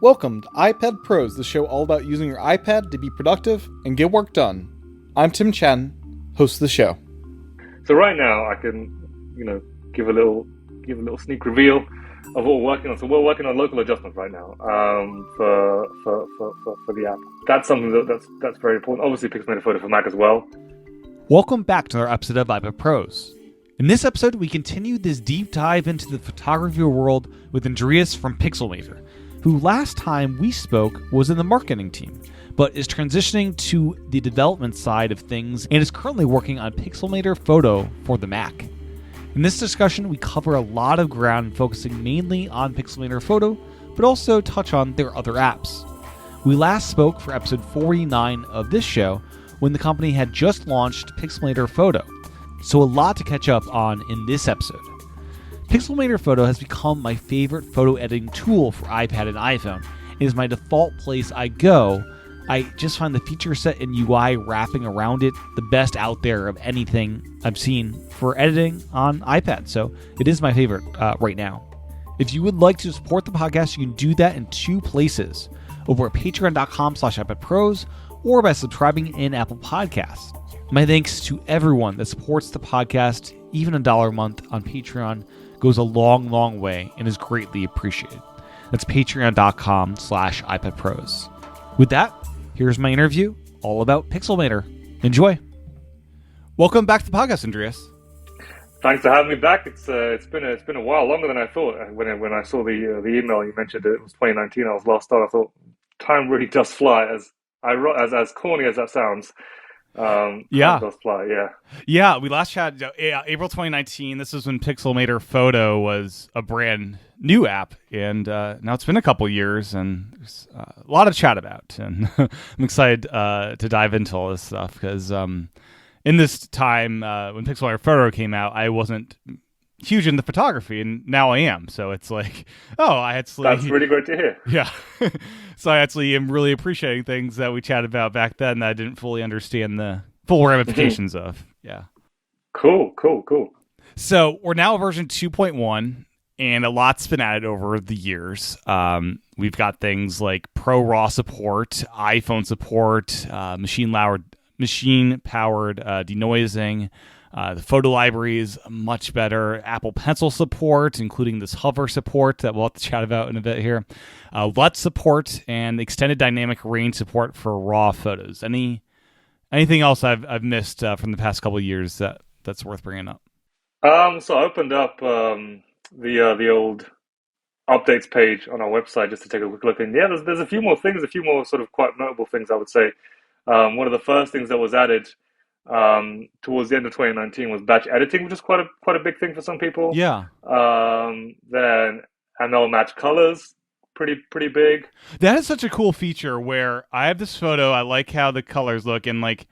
Welcome to iPad Pros, the show all about using your iPad to be productive and get work done. I'm Tim Chen, host of the show. So right now I can, give a little sneak reveal of what we're working on. So we're working on local adjustments right now for the app. That's something that's very important. Obviously, Pixelmator Photo for Mac as well. Welcome back to another episode of iPad Pros. In this episode, we continue this deep dive into the photography world with Andrius from Pixelmator, who last time we spoke was in the marketing team, but is transitioning to the development side of things and is currently working on Pixelmator Photo for the Mac. In this discussion, we cover a lot of ground, focusing mainly on Pixelmator Photo, but also touch on their other apps. We last spoke for episode 49 of this show when the company had just launched Pixelmator Photo, so a lot to catch up on in this episode. Pixelmator Photo has become my favorite photo editing tool for iPad and iPhone. It is my default place I go. I just find the feature set and UI wrapping around it the best out there of anything I've seen for editing on iPad, so it is my favorite right now. If you would like to support the podcast, you can do that in two places, over at patreon.com/iPadPros or by subscribing in Apple Podcasts. My thanks to everyone that supports the podcast. Even $1 a month on Patreon goes a long, long way and is greatly appreciated. That's patreon.com/iPadPros. With that, here's my interview all about Pixelmator. Enjoy. Welcome back to the podcast, Andrius. Thanks for having me back. It's been a while, longer than I thought. When I saw the email you mentioned it was 2019. I was last on. I thought time really does fly. As corny as that sounds. Time does fly. Yeah. We last chatted April 2019. This is when Pixelmator Photo was a brand new app, and now it's been a couple years, and there's a lot to chat about. And I'm excited to dive into all this stuff because in this time when Pixelmator Photo came out, I wasn't huge into photography, and now I am. So it's like, that's really great to hear. Yeah. So I actually am really appreciating things that we chatted about back then that I didn't fully understand the full ramifications of. Yeah. Cool. So we're now version 2.1, and a lot's been added over the years. We've got things like Pro RAW support, iPhone support, machine-powered denoising. The photo library is much better. Apple Pencil support, including this hover support that we'll have to chat about in a bit here. LUT support and extended dynamic range support for RAW photos. Anything else I've missed from the past couple of years that's worth bringing up? So I opened up the old updates page on our website just to take a quick look. And there's a few more things, a few more sort of quite notable things, I would say. One of the first things that was added towards the end of 2019 was batch editing, which is quite a big thing for some people. Yeah. Then ML match colors, pretty big. That is such a cool feature where I have this photo, I like how the colors look, and like,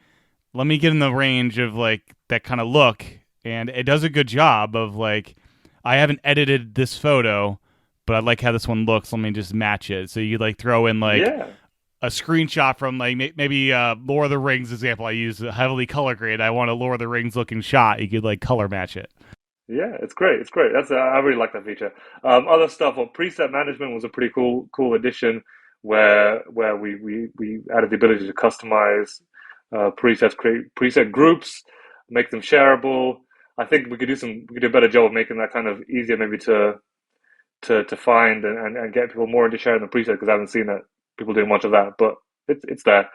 let me get in the range of like that kind of look, and it does a good job of like, I haven't edited this photo, but I like how this one looks. Let me just match it. So you like throw in like a screenshot from like maybe Lord of the Rings example. I use a heavily color grade. I want a Lord of the Rings looking shot. You could like color match it. Yeah, it's great. I really like that feature. Other stuff, preset management was a pretty cool addition where we added the ability to customize presets, create preset groups, make them shareable. I think we could do a better job of making that kind of easier maybe to find and get people more into sharing the preset, because I haven't seen that people doing much of that, but it's there.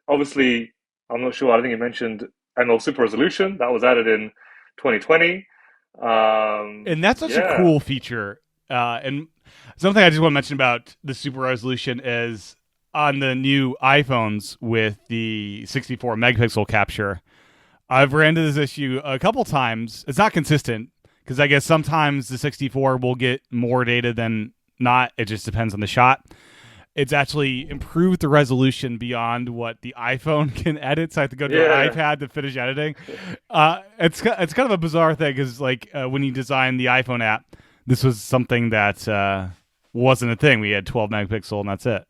Obviously, I'm not sure. I think you mentioned ML Super Resolution that was added in 2020, and that's such a cool feature. And something I just want to mention about the Super Resolution is on the new iPhones with the 64 megapixel capture. I've ran into this issue a couple times. It's not consistent because I guess sometimes the 64 will get more data than not. It just depends on the shot. It's actually improved the resolution beyond what the iPhone can edit, so I have to go to an iPad to finish editing. It's kind of a bizarre thing because like when you design the iPhone app, this was something that wasn't a thing. We had 12 megapixel and that's it.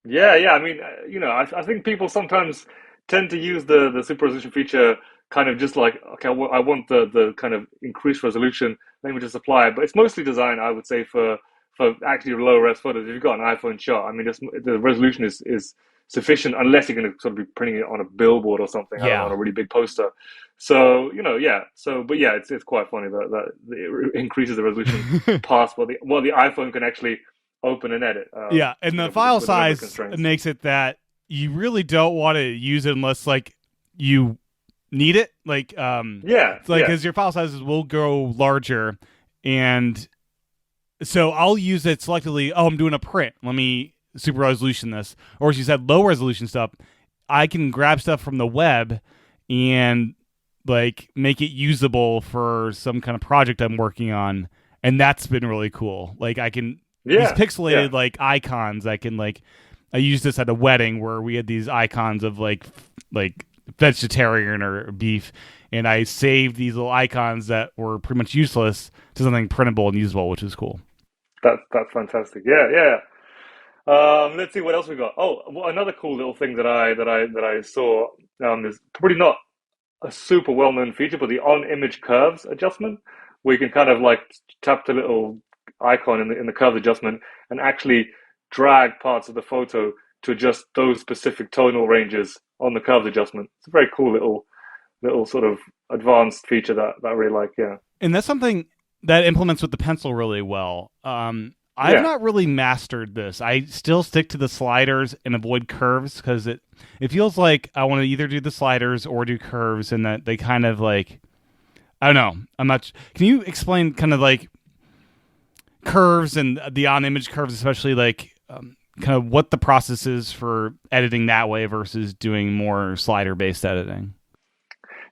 Yeah. I mean, I think people sometimes tend to use the super resolution feature kind of just like, okay, I want the kind of increased resolution, let me just apply it. But it's mostly designed, I would say, for for actually low res photos. If you've got an iPhone shot, I mean, the resolution is sufficient unless you're going to sort of be printing it on a billboard or something, I don't know, on a really big poster. So but yeah, it's quite funny that it increases the resolution past what the iPhone can actually open and edit. And the file size makes it that you really don't want to use it unless like you need it. Because your file sizes will grow larger, and so I'll use it selectively. Oh, I'm doing a print. Let me super resolution this. Or as you said, low resolution stuff. I can grab stuff from the web and like make it usable for some kind of project I'm working on, and that's been really cool. Like I can these pixelated like icons. I used this at a wedding where we had these icons of like vegetarian or beef, and I saved these little icons that were pretty much useless to something printable and usable, which is cool. That's fantastic. Yeah. Let's see what else we got. Oh, well, another cool little thing that I saw is probably not a super well-known feature, but the on-image curves adjustment, where you can kind of like tap the little icon in the curves adjustment and actually drag parts of the photo to adjust those specific tonal ranges on the curves adjustment. It's a very cool little sort of advanced feature that I really like. Yeah, and that's something that implements with the pencil really well. I've not really mastered this. I still stick to the sliders and avoid curves because it feels like I want to either do the sliders or do curves, and that they kind of like, I don't know. I'm not. Can you explain kind of like curves and the on-image curves, especially like kind of what the process is for editing that way versus doing more slider-based editing?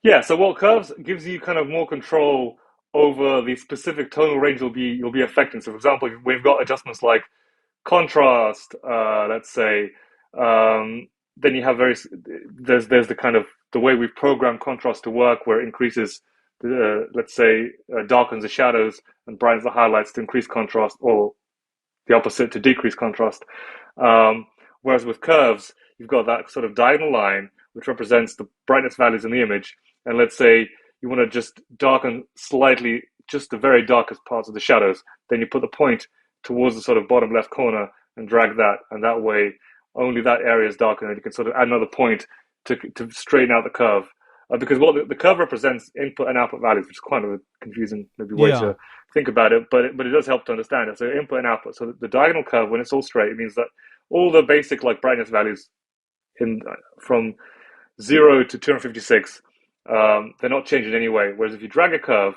Yeah. So curves gives you kind of more control over the specific tonal range you'll be affecting. So, for example, we've got adjustments like contrast, let's say, then you have there's the kind of the way we've programmed contrast to work, where it increases let's say darkens the shadows and brightens the highlights to increase contrast, or the opposite to decrease contrast. Whereas with curves, you've got that sort of diagonal line which represents the brightness values in the image, and let's say you want to just darken slightly, just the very darkest parts of the shadows. Then you put the point towards the sort of bottom left corner and drag that, and that way only that area is darkened, and you can sort of add another point to straighten out the curve. Because the curve represents input and output values, which is kind of a confusing maybe way to think about it, but it does help to understand it. So input and output. So the diagonal curve, when it's all straight, it means that all the basic like brightness values from 0 to 256, they're not changing anyway. Whereas if you drag a curve,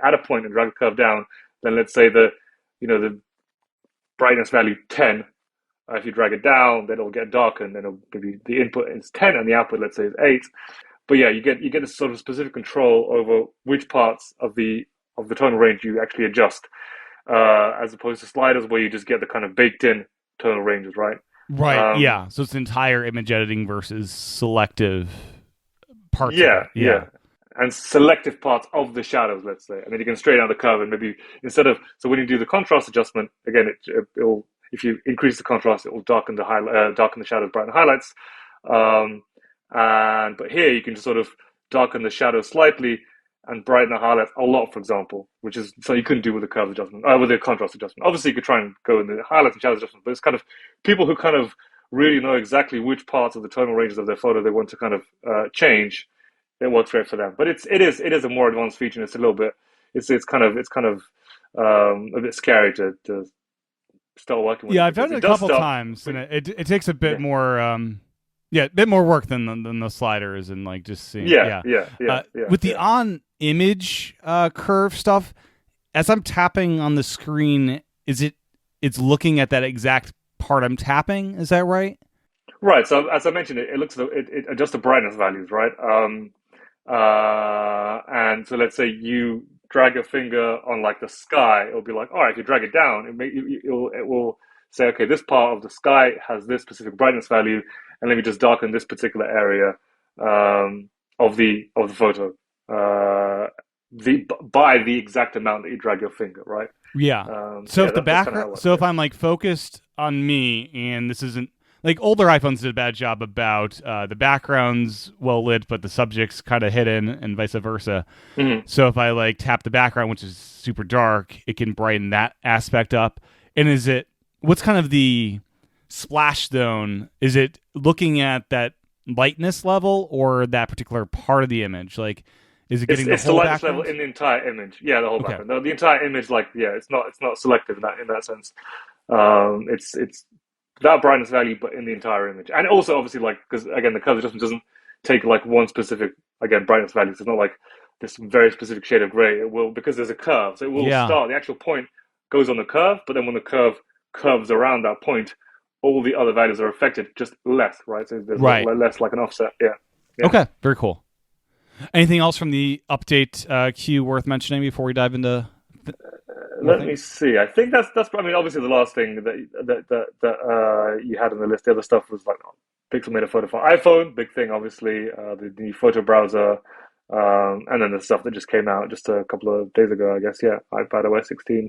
add a point and drag a curve down, then let's say the brightness value 10, if you drag it down, then it'll get darkened. Then maybe the input is 10 and the output, let's say, is 8. But yeah, you get a sort of specific control over which parts of the tonal range you actually adjust, as opposed to sliders where you just get the kind of baked in tonal ranges, right? Right. Yeah. So it's entire image editing versus selective parts. Yeah. And selective parts of the shadows, let's say, and then you can straighten out the curve, and maybe so when you do the contrast adjustment, again, it'll if you increase the contrast, it will darken the shadows, brighten the highlights. But here you can just sort of darken the shadows slightly and brighten the highlights a lot, for example, which is something you couldn't do with the curve adjustment, with the contrast adjustment. Obviously, you could try and go in the highlights and shadows adjustment, but it's kind of people who kind of really know exactly which parts of the tonal ranges of their photo they want to kind of change. It works great for them. But it is a more advanced feature. And it's a little bit it's kind of a bit scary to start working with. Yeah, I've done it a couple times, and it takes a bit more. A bit more work than the sliders and like just seeing. With the on-image curve stuff, as I'm tapping on the screen, it's looking at that exact part I'm tapping? Is that right? Right. So as I mentioned, it adjusts the brightness values, right? And so let's say you drag your finger on like the sky, it'll be like, all right, if you drag it down, it will say, okay, this part of the sky has this specific brightness value, and let me just darken this particular area of the photo by the exact amount that you drag your finger, right? Yeah. So if the background, if I'm like focused on me, and this isn't like older iPhones did a bad job about the background's well lit, but the subject's kind of hidden, and vice versa. Mm-hmm. So if I like tap the background, which is super dark, it can brighten that aspect up. And what's kind of the splash zone? Is it looking at that lightness level or that particular part of the image? Like, is it getting It's the whole lightness background? level in the entire image. Yeah, the whole Okay. background. The entire image, like, yeah, it's not selective in that sense. It's that brightness value, but in the entire image. And also, obviously, like, because again, the color adjustment doesn't take like one specific, again, brightness value. So it's not like this very specific shade of gray. It will, because there's a curve. So it will start, the actual point goes on the curve, but then when the curve curves around that point, all the other values are affected, just less, right? So there's less like an offset. Yeah. Okay, very cool. Anything else from the update queue worth mentioning before we dive into? Let me see. I think that's. I mean, obviously, the last thing that you had on the list. The other stuff was like Pixelmator Photo for iPhone, big thing. Obviously, the new photo browser, and then the stuff that just came out just a couple of days ago. I guess, yeah, iPad OS 16,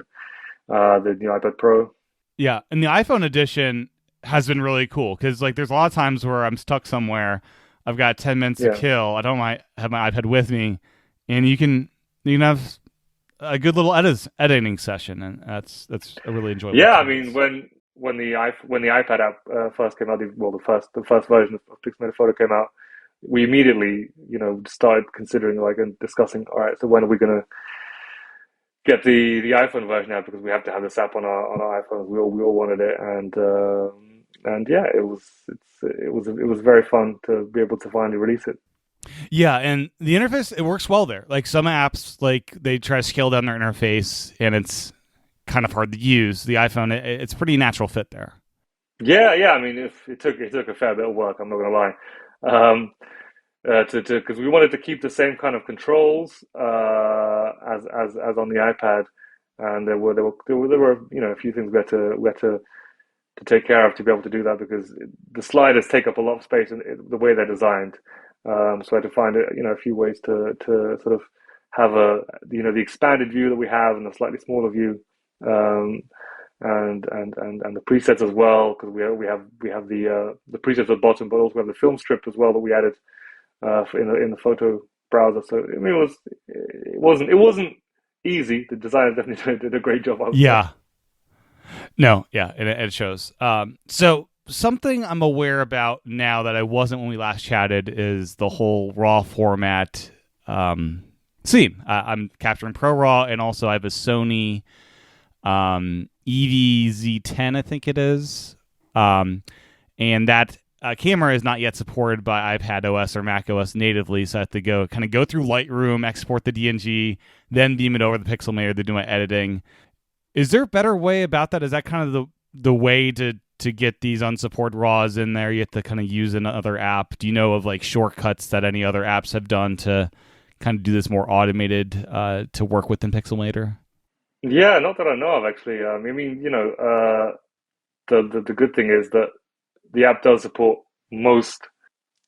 the new iPad Pro. Yeah, and the iPhone edition has been really cool because like there's a lot of times where I'm stuck somewhere. I've got 10 minutes to kill. I don't have my iPad with me, and you can have a good little editing session, and that's a really enjoyable. Yeah, experience. I mean when the iPad app first came out, the first version of Pixelmator Photo came out, we immediately started considering and discussing. All right, so when are we going to get the iPhone version out, because we have to have this app on our iPhones. We all wanted it, and yeah, it was very fun to be able to finally release it. Yeah, and the interface, it works well there. Like some apps, like they try to scale down their interface, and it's kind of hard to use. The iPhone, it's a pretty natural fit there. Yeah. I mean, it took a fair bit of work. I'm not going to lie. Because we wanted to keep the same kind of controls as on the iPad, and there were a few things we had to take care of to be able to do that, because the sliders take up a lot of space in the way they're designed. So I had to find a few ways to sort of have the expanded view that we have and a slightly smaller view, and the presets as well, because we have the presets at the bottom, but also we have the film strip as well that we added in the photo browser. So I mean, it wasn't easy. The designers definitely did a great job. Yeah. No, yeah, it shows. So something I'm aware about now that I wasn't when we last chatted is the whole RAW format scene. I'm capturing ProRAW, and also I have a Sony EVZ10, I think it is, and that camera is not yet supported by iPad OS or Mac OS natively, so I have to go through Lightroom, export the DNG, then beam it over the Pixelmator to do my editing. Is there a better way about that? Is that kind of the way to get these unsupported RAWs in there? You have to kind of use another app. Do you know of like shortcuts that any other apps have done to kind of do this more automated to work within Pixelmator? Yeah, not that I know of, actually. I mean, the good thing is that the app does support most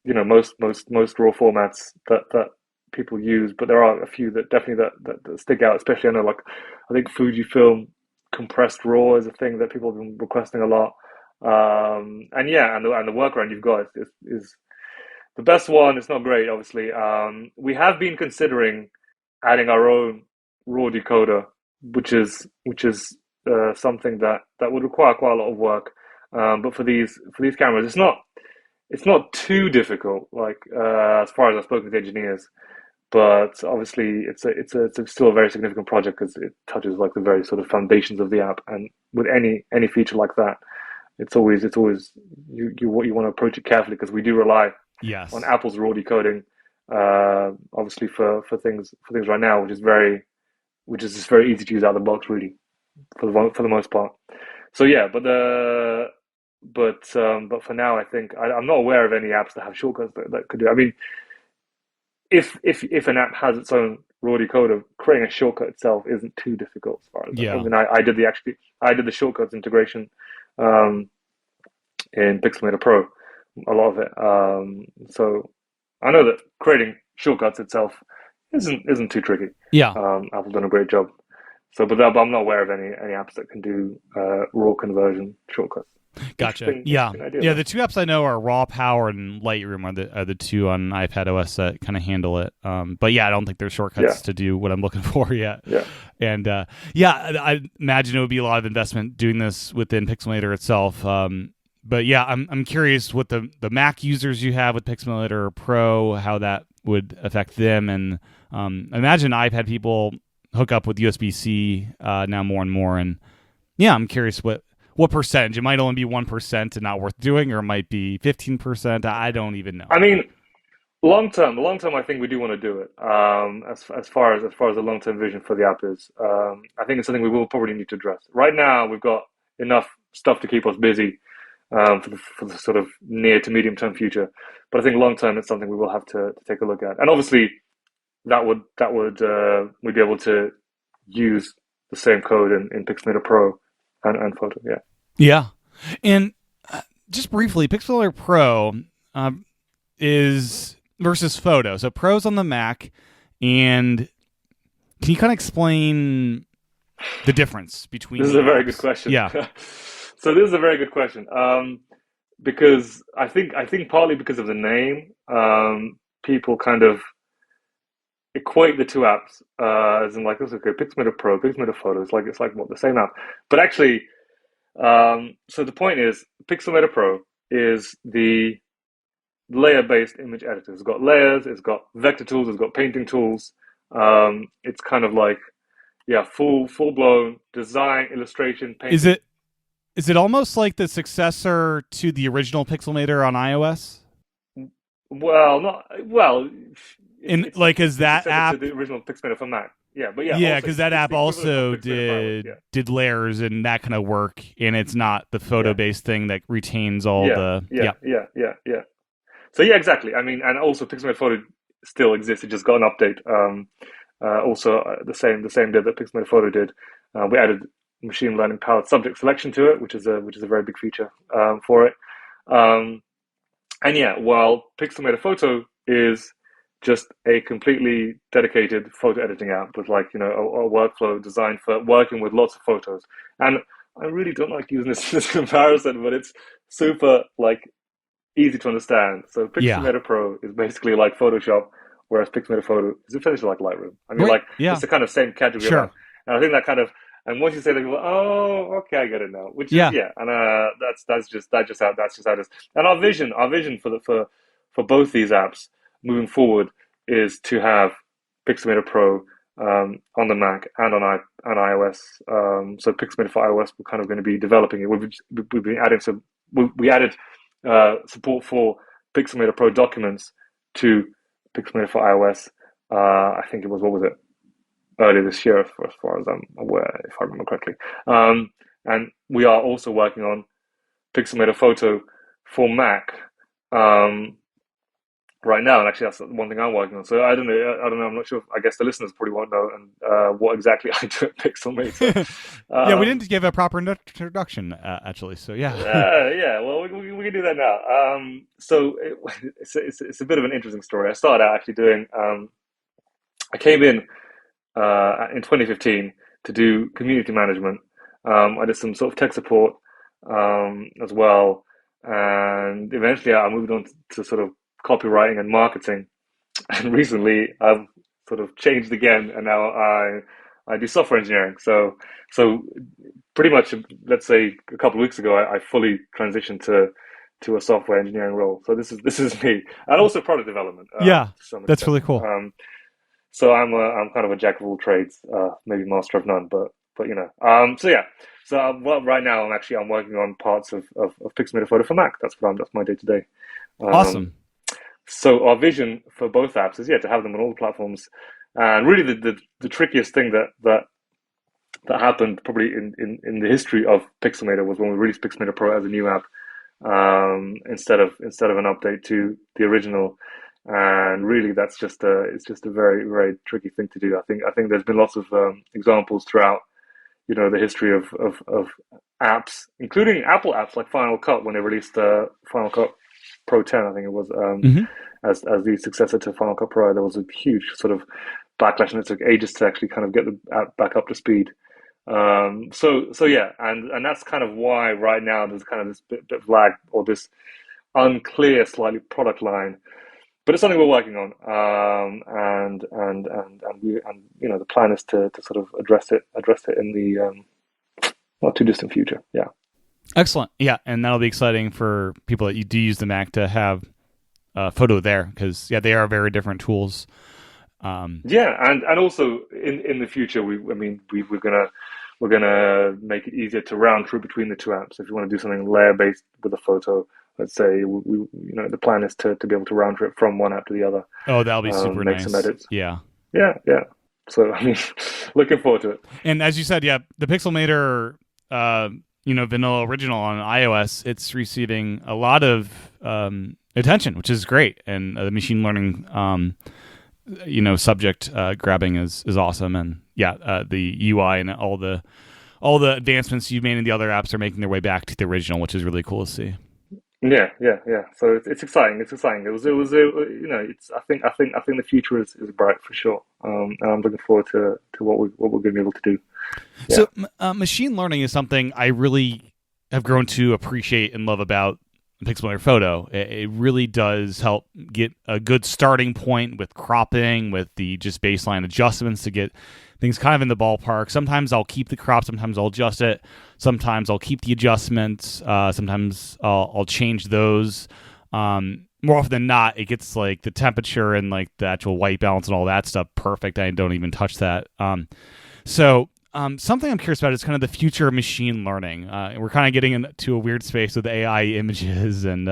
raw formats that people use, but there are a few that definitely that stick out. Especially, I think Fujifilm compressed RAW is a thing that people have been requesting a lot. And the workaround you've got is the best one. It's not great, obviously. We have been considering adding our own RAW decoder, which is something that would require quite a lot of work. But for these cameras, it's not too difficult. As far as I've spoken to engineers, but obviously it's still a very significant project because it touches like the very sort of foundations of the app. And with any feature like that, it's always you want to approach it carefully, because we do rely on Apple's RAW decoding, obviously for things right now, which is just very easy to use out of the box, really, for the most part. So yeah, but for now, I think I'm not aware of any apps that have shortcuts that could do. I mean, if an app has its own RAW decoder, creating a shortcut itself isn't too difficult as far as that. I mean, I did the shortcuts integration in Pixelmator Pro, a lot of it. So I know that creating shortcuts itself isn't too tricky. Yeah, Apple's done a great job. So, but I'm not aware of any apps that can do RAW conversion shortcuts. Gotcha. Yeah. Idea, the two apps I know are Raw Power and Lightroom are the two on iPad OS that kind of handle it. But yeah, I don't think there's shortcuts to do what I'm looking for yet. Yeah. And I imagine it would be a lot of investment doing this within Pixelmator itself. But yeah, I'm curious what the Mac users you have with Pixelmator Pro, how that would affect them. And I imagine iPad people hook up with USB-C now more and more. And yeah, I'm curious what percentage. It might only be 1% and not worth doing, or it might be 15%. I don't even know. I mean, long term, I think we do want to do it. As far as the long term vision for the app is, I think it's something we will probably need to address. Right now, we've got enough stuff to keep us busy for the sort of near to medium term future. But I think long term, it's something we will have to take a look at. And obviously, that would we'd be able to use the same code in Pixelmator Pro and Photo. Yeah. Yeah, and just briefly, Pixelmator Pro is versus Photo. So Pro's on the Mac, and can you kind of explain the difference between? This is a very good question. Yeah. So this is a very good question. Because I think partly because of the name, people kind of equate the two apps as in like, okay, Pixelmator Pro, Pixelmator Photo. It's like what, the same app, but actually, so the point is, Pixelmator Pro is the layer-based image editor. It's got layers, it's got vector tools, it's got painting tools. It's kind of like, full-blown design, illustration, painting. Is it almost like the successor to the original Pixelmator on iOS? Is that app to the original Pixelmator for Mac? Yeah, but yeah. Yeah, because that app also did layers and that kind of work, and it's not the photo-based thing that retains all the. Yeah. So yeah, exactly. I mean, and also Pixelmator Photo still exists. It just got an update. The same day that Pixelmator Photo did. We added machine learning powered subject selection to it, which is a very big feature for it. And yeah, while Pixelmator Photo is just a completely dedicated photo editing app with a workflow designed for working with lots of photos. And I really don't like using this comparison, but it's super easy to understand. So Pixelmator Pro is basically like Photoshop, whereas Pixelmator Photo is essentially like Lightroom. I mean, it's the kind of same category. Sure. And I think that kind of, and once you say that, people, oh, okay, I get it now. Which is, and that's just how it is. And our vision for both these apps moving forward is to have Pixelmator Pro on the Mac and on iOS. So Pixelmator for iOS, we're kind of going to be developing it. We've been adding we added support for Pixelmator Pro documents to Pixelmator for iOS. I think it was, earlier this year, as far as I'm aware, if I remember correctly. And we are also working on Pixelmator Photo for Mac right now, and actually that's one thing I'm working on. So I don't know. I'm not sure. I guess the listeners probably won't know what exactly I do at Pixelmator. We didn't give a proper introduction, actually. So yeah. Well, we can do that now. So it's a bit of an interesting story. I started out actually doing. I came in 2015 to do community management. I did some sort of tech support as well, and eventually I moved on to sort of copywriting and marketing. And recently I've sort of changed again, and now I do software engineering. So pretty much, let's say a couple of weeks ago, I fully transitioned to a software engineering role. So this is me, and also product development. That's really cool. So I'm kind of a jack of all trades, maybe master of none, but right now I'm working on parts of Pixelmator Photo for Mac. That's my day to day. Awesome. So our vision for both apps is to have them on all the platforms. And really the trickiest thing that happened probably in the history of Pixelmator was when we released Pixelmator Pro as a new app, instead of an update to the original. And really, it's just a very, very tricky thing to do. I think there's been lots of examples throughout, the history of apps, including Apple apps like Final Cut when they released Final Cut Pro 10. I think it was as the successor to Final Cut Pro. There was a huge sort of backlash, and it took ages to actually kind of get the app back up to speed. So yeah, and that's kind of why right now there's kind of this bit of lag or this unclear, slightly product line, but it's something we're working on. And the plan is to sort of address it in the not too distant future. Yeah. Excellent. Yeah, and that'll be exciting for people that you do use the Mac to have photo there, because they are very different tools. Yeah, and also in the future, we're gonna make it easier to round trip between the two apps. If you want to do something layer based with a photo, let's say the plan is to be able to round trip from one app to the other. Oh, that'll be super make nice. some edits. Yeah. So I mean, looking forward to it. And as you said, the Pixelmator, vanilla original on iOS, it's receiving a lot of attention, which is great, and the machine learning subject grabbing is awesome, and the UI and all the advancements you've made in the other apps are making their way back to the original, which is really cool to see. Yeah. So it's exciting. It's exciting. It's I think the future is bright for sure. And I'm looking forward to what we're going to be able to do. Yeah. So machine learning is something I really have grown to appreciate and love about Pixelmator Photo. It really does help get a good starting point with cropping, with the just baseline adjustments to get things kind of in the ballpark. Sometimes I'll keep the crop, sometimes I'll adjust it, sometimes I'll keep the adjustments, sometimes I'll change those. More often than not, it gets like the temperature and like the actual white balance and all that stuff perfect. I don't even touch that. Something I'm curious about is kind of the future of machine learning. We're kind of getting into a weird space with AI images, and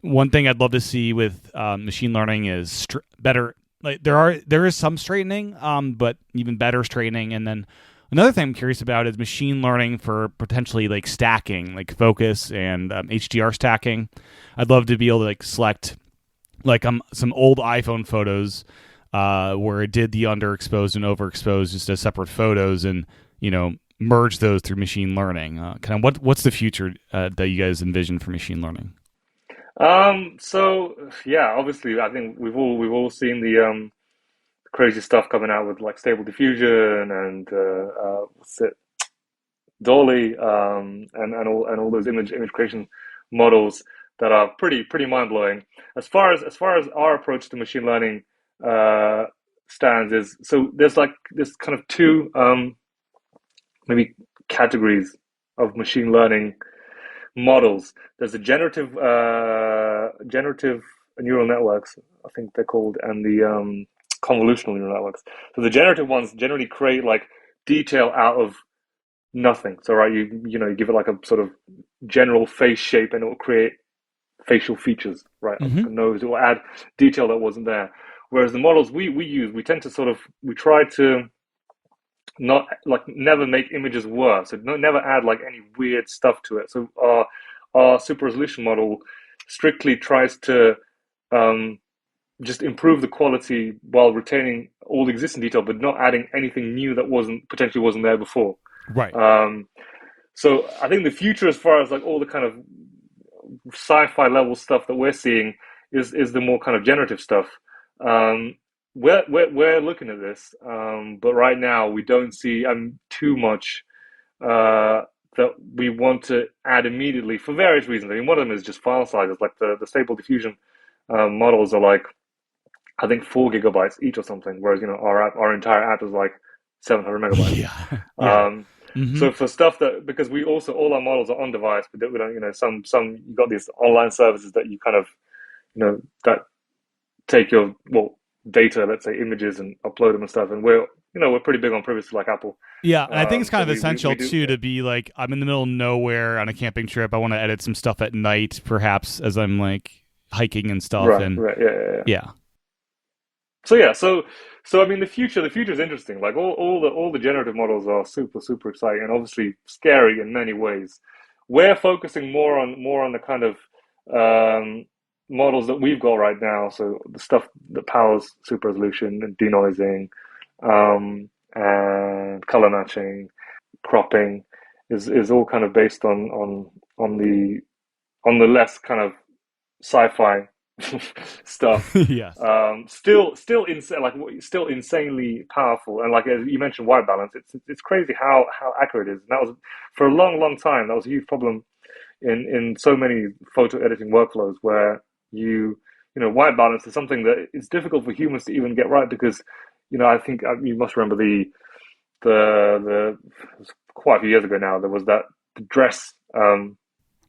one thing I'd love to see with machine learning is better. Like there is some straightening, but even better straightening. And then another thing I'm curious about is machine learning for potentially like stacking, like focus and HDR stacking. I'd love to be able to like select like some old iPhone photos where it did the underexposed and overexposed just as separate photos, and merge those through machine learning. Kind of what's the future that you guys envision for machine learning? So yeah, obviously, I think we've all seen the crazy stuff coming out with like Stable Diffusion and what's it, Dolly, and all those image creation models that are pretty mind blowing. As far as our approach to machine learning stands is, so there's like this kind of two maybe categories of machine learning models. There's the generative neural networks, I think they're called, and the convolutional neural networks. So the generative ones generally create like detail out of nothing. So right, you give it like a sort of general face shape, and it will create facial features, right? Mm-hmm. A nose, it will add detail that wasn't there. Whereas the models we use, we try to not like never make images worse. So never add like any weird stuff to it. So our super resolution model strictly tries to just improve the quality while retaining all the existing detail, but not adding anything new that potentially wasn't there before. Right. So I think the future, as far as like all the kind of sci-fi level stuff that we're seeing, is the more kind of generative stuff. We're looking at this, but right now we don't see too much that we want to add immediately for various reasons. I mean, one of them is just file sizes. Like the Stable Diffusion models are like, I think 4 gigabytes each or something, whereas our entire app is like 700 megabytes. Yeah. Mm-hmm. So for stuff that, because we also, all our models are on device, but we don't, some you got these online services that you kind of, that take your data, let's say images, and upload them and stuff. And we're pretty big on privacy, like Apple. Yeah, and I think it's kind of essential too to be like, I'm in the middle of nowhere on a camping trip. I want to edit some stuff at night, perhaps as I'm like hiking and stuff. Right. Yeah. So I mean, the future is interesting. Like all the generative models are super exciting and obviously scary in many ways. We're focusing more on the kind of models that we've got right now. So the stuff that powers super resolution and denoising, and color matching, cropping, is all kind of based on the less kind of sci-fi stuff. Yes. Still insanely powerful, and like as you mentioned, white balance. It's crazy how accurate it is. And that was for a long time. That was a huge problem in so many photo editing workflows where white balance is something that it's difficult for humans to even get right because I think you must remember the it was quite a few years ago now there was that the dress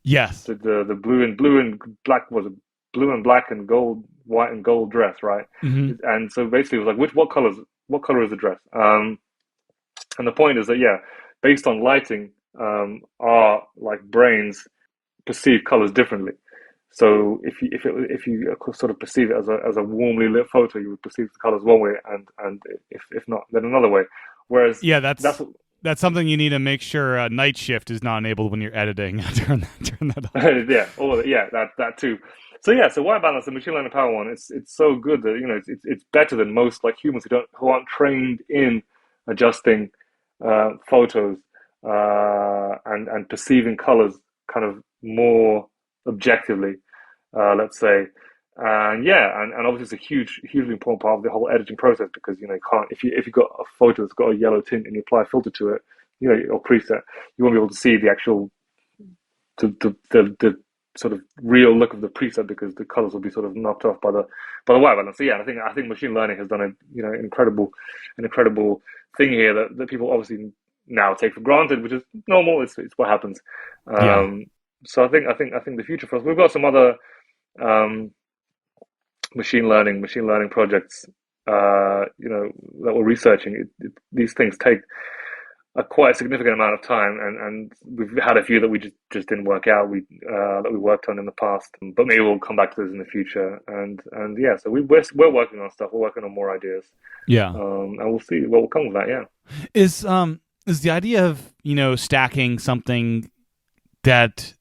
Yes. the blue and black was it blue and black and gold white and gold dress, right? Hmm. And so basically it was like what color is the dress, and the point is that based on lighting, our like brains perceive colors differently. So if you sort of perceive it as a warmly lit photo, you would perceive the colors one way, and if not, then another way. Whereas Yeah, that's that's something you need to make sure night shift is not enabled when you're editing. Turn that off. that too. So white balance, the machine learning power one, it's so good that it's better than most like humans who aren't trained in adjusting photos and perceiving colors kind of more objectively, let's say. And obviously it's a hugely important part of the whole editing process because you can't if you got a photo that's got a yellow tint and you apply a filter to it, or preset, you won't be able to see the actual the sort of real look of the preset because the colors will be sort of knocked off by the white balance. So I think machine learning has done an incredible thing here that people obviously now take for granted, which is normal. It's what happens. Yeah. So I think the future for us. We've got some other um, machine learning projects. That we're researching. These things take a quite significant amount of time, and we've had a few that we just didn't work out. That we worked on in the past, but maybe we'll come back to this in the future. And yeah, so we're working on stuff. We're working on more ideas, Yeah. and we'll see what will come with that. Yeah. Is the idea of stacking something that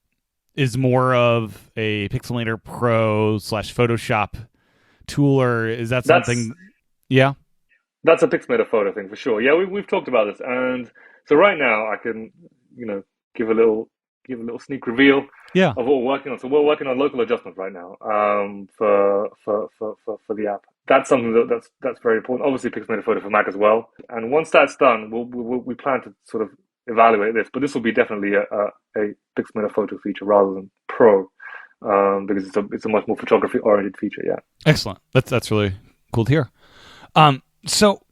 is more of a Pixelmator Pro / Photoshop tool, or is that That's something? Yeah. that's a Pixelmator photo thing for sure. Yeah, we've talked about this, and so right now I can give a little sneak reveal Yeah. of what we're working on. So we're working on local adjustments right now, for the app. That's something that's very important. Obviously, Pixelmator Photo for Mac as well. And once that's done, we plan to sort of evaluate this. But this will be definitely a Pixelmator Photo feature rather than Pro, because it's a much more photography oriented feature. Yeah. Excellent. That's really cool to hear. So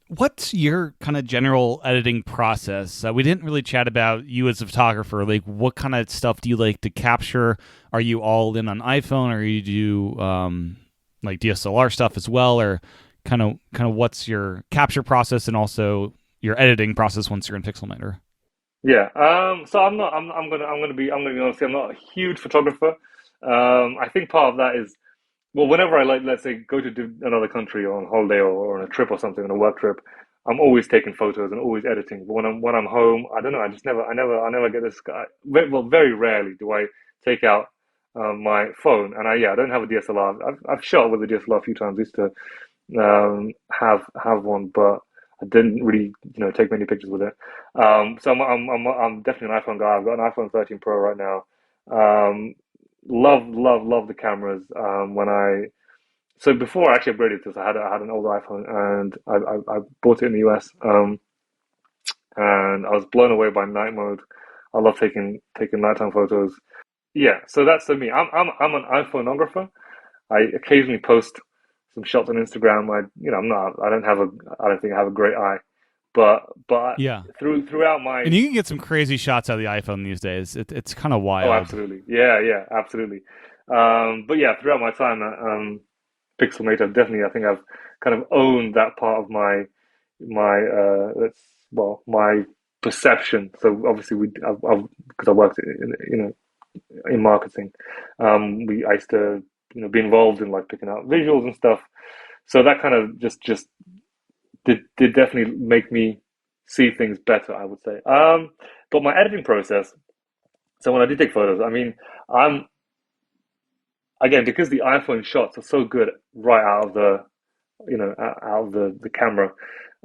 what's your kind of general editing process? We didn't really chat about you as a photographer. Like, what kind of stuff do you like to capture? Are you all in on iPhone, or you do like DSLR stuff as well, or kind of what's your capture process and also your editing process once you're in Pixelmator? Yeah. So I'm gonna be honest. I'm not a huge photographer. I think part of that is, well, whenever I let's say, go to another country on holiday or on a trip or something, on a work trip, I'm always taking photos and always editing. But when I'm home, I don't know. I never get this. Very rarely do I take out my phone. And I don't have a DSLR. I've shot with a DSLR a few times. Used to have one, but I didn't really take many pictures with it. So I'm definitely an iPhone guy. I've got an iPhone 13 Pro right now. Um, love the cameras. So before I actually upgraded this, I had an older iPhone, and I bought it in the US, and I was blown away by night mode. I love taking nighttime photos. Yeah, so that's me. I'm an iPhoneographer. I occasionally post some shots on Instagram. I'm not. I don't think I have a great eye, but Yeah. throughout my. And you can get some crazy shots out of the iPhone these days. It's kind of Oh, wild. absolutely. Yeah, absolutely. But yeah, throughout my time at Pixelmator, definitely, I think I've kind of owned that part of my perception. So obviously, because I worked in marketing, I used to be involved in like picking out visuals and stuff. So that kind of just did definitely make me see things better, I would say. But my editing process. So when I do take photos, I mean, I'm again, because the iPhone shots are so good right out of the camera.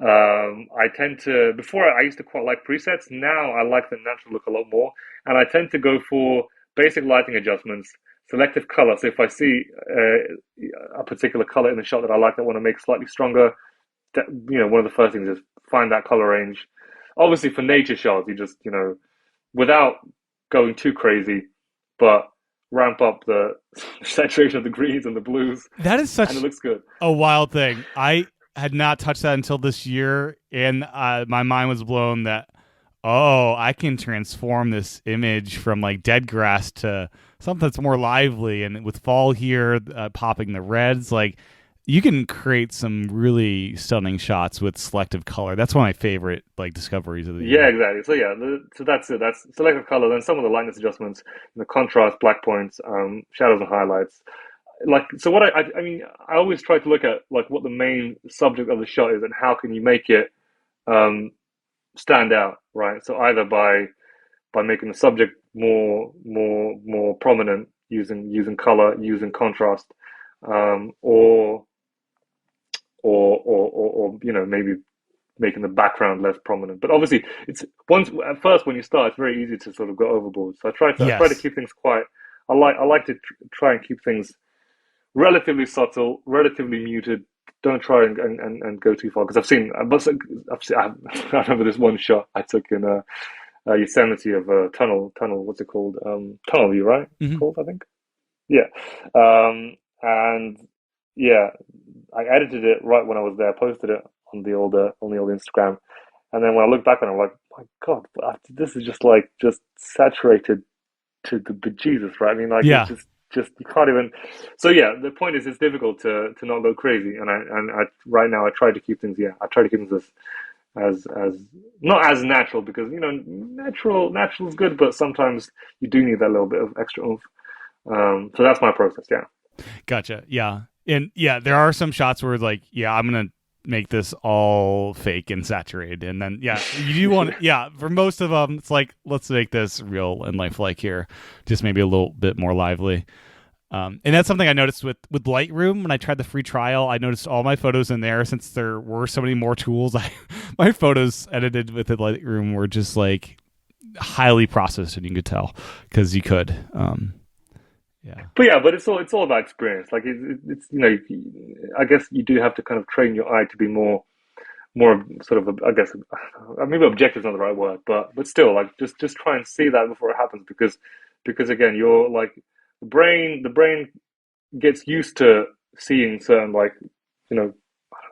I tend to, before I used to quite like presets. Now I like the natural look a lot more, and I tend to go for basic lighting adjustments. selective color. So if I see a particular color in the shot that I like, that I want to make slightly stronger, one of the first things is find that color range. Obviously, for nature shots, you just, without going too crazy, but ramp up the saturation of the greens and the blues. That is such and it looks good. a wild thing. I had not touched that until this year, and my mind was blown that, I can transform this image from like dead grass to something that's more lively. And with fall here, popping the reds, like you can create some really stunning shots with selective color. That's one of my favorite like discoveries of the year. Yeah, exactly. So so that's it. That's selective color. Then some of the lightness adjustments, the contrast, black points, shadows and highlights. So what I mean, I always try to look at like what the main subject of the shot is and how can you make it stand out, right? So either by making the subject more prominent using color, using contrast, or maybe making the background less prominent. But obviously, at first when you start, it's very easy to sort of go overboard. So I try to keep things quite. I like to try and keep things relatively subtle, relatively muted. Don't try and go too far, because I remember this one shot I took in Yosemite of a tunnel. What's it called? Tunnel view, right? Mm-hmm. It's called, I think. Yeah. And yeah, I edited it right when I was there. Posted it on the old Instagram, and then when I look back on it, I'm like, my God, this is just saturated to the bejesus, right? I mean, like, it's just you can't even. So yeah, the point is, it's difficult to not go crazy, and I right now I try to keep things. Yeah, I try to keep things as not as natural, because natural is good, but sometimes you do need that little bit of extra oomph. So that's my process. Yeah. Gotcha. Yeah. And yeah, there are some shots where like, I'm going to make this all fake and saturated. And then, you do want for most of them, it's like, let's make this real and lifelike here. Just maybe a little bit more lively. And that's something I noticed with Lightroom. When I tried the free trial, I noticed all my photos in there, since there were so many more tools. My photos edited with the Lightroom were just like highly processed, and you could tell because you could. But it's all about experience. Like it's I guess you do have to kind of train your eye to be more sort of, I guess, maybe objective is not the right word, but still, like just try and see that before it happens, because again, you're like the brain gets used to seeing certain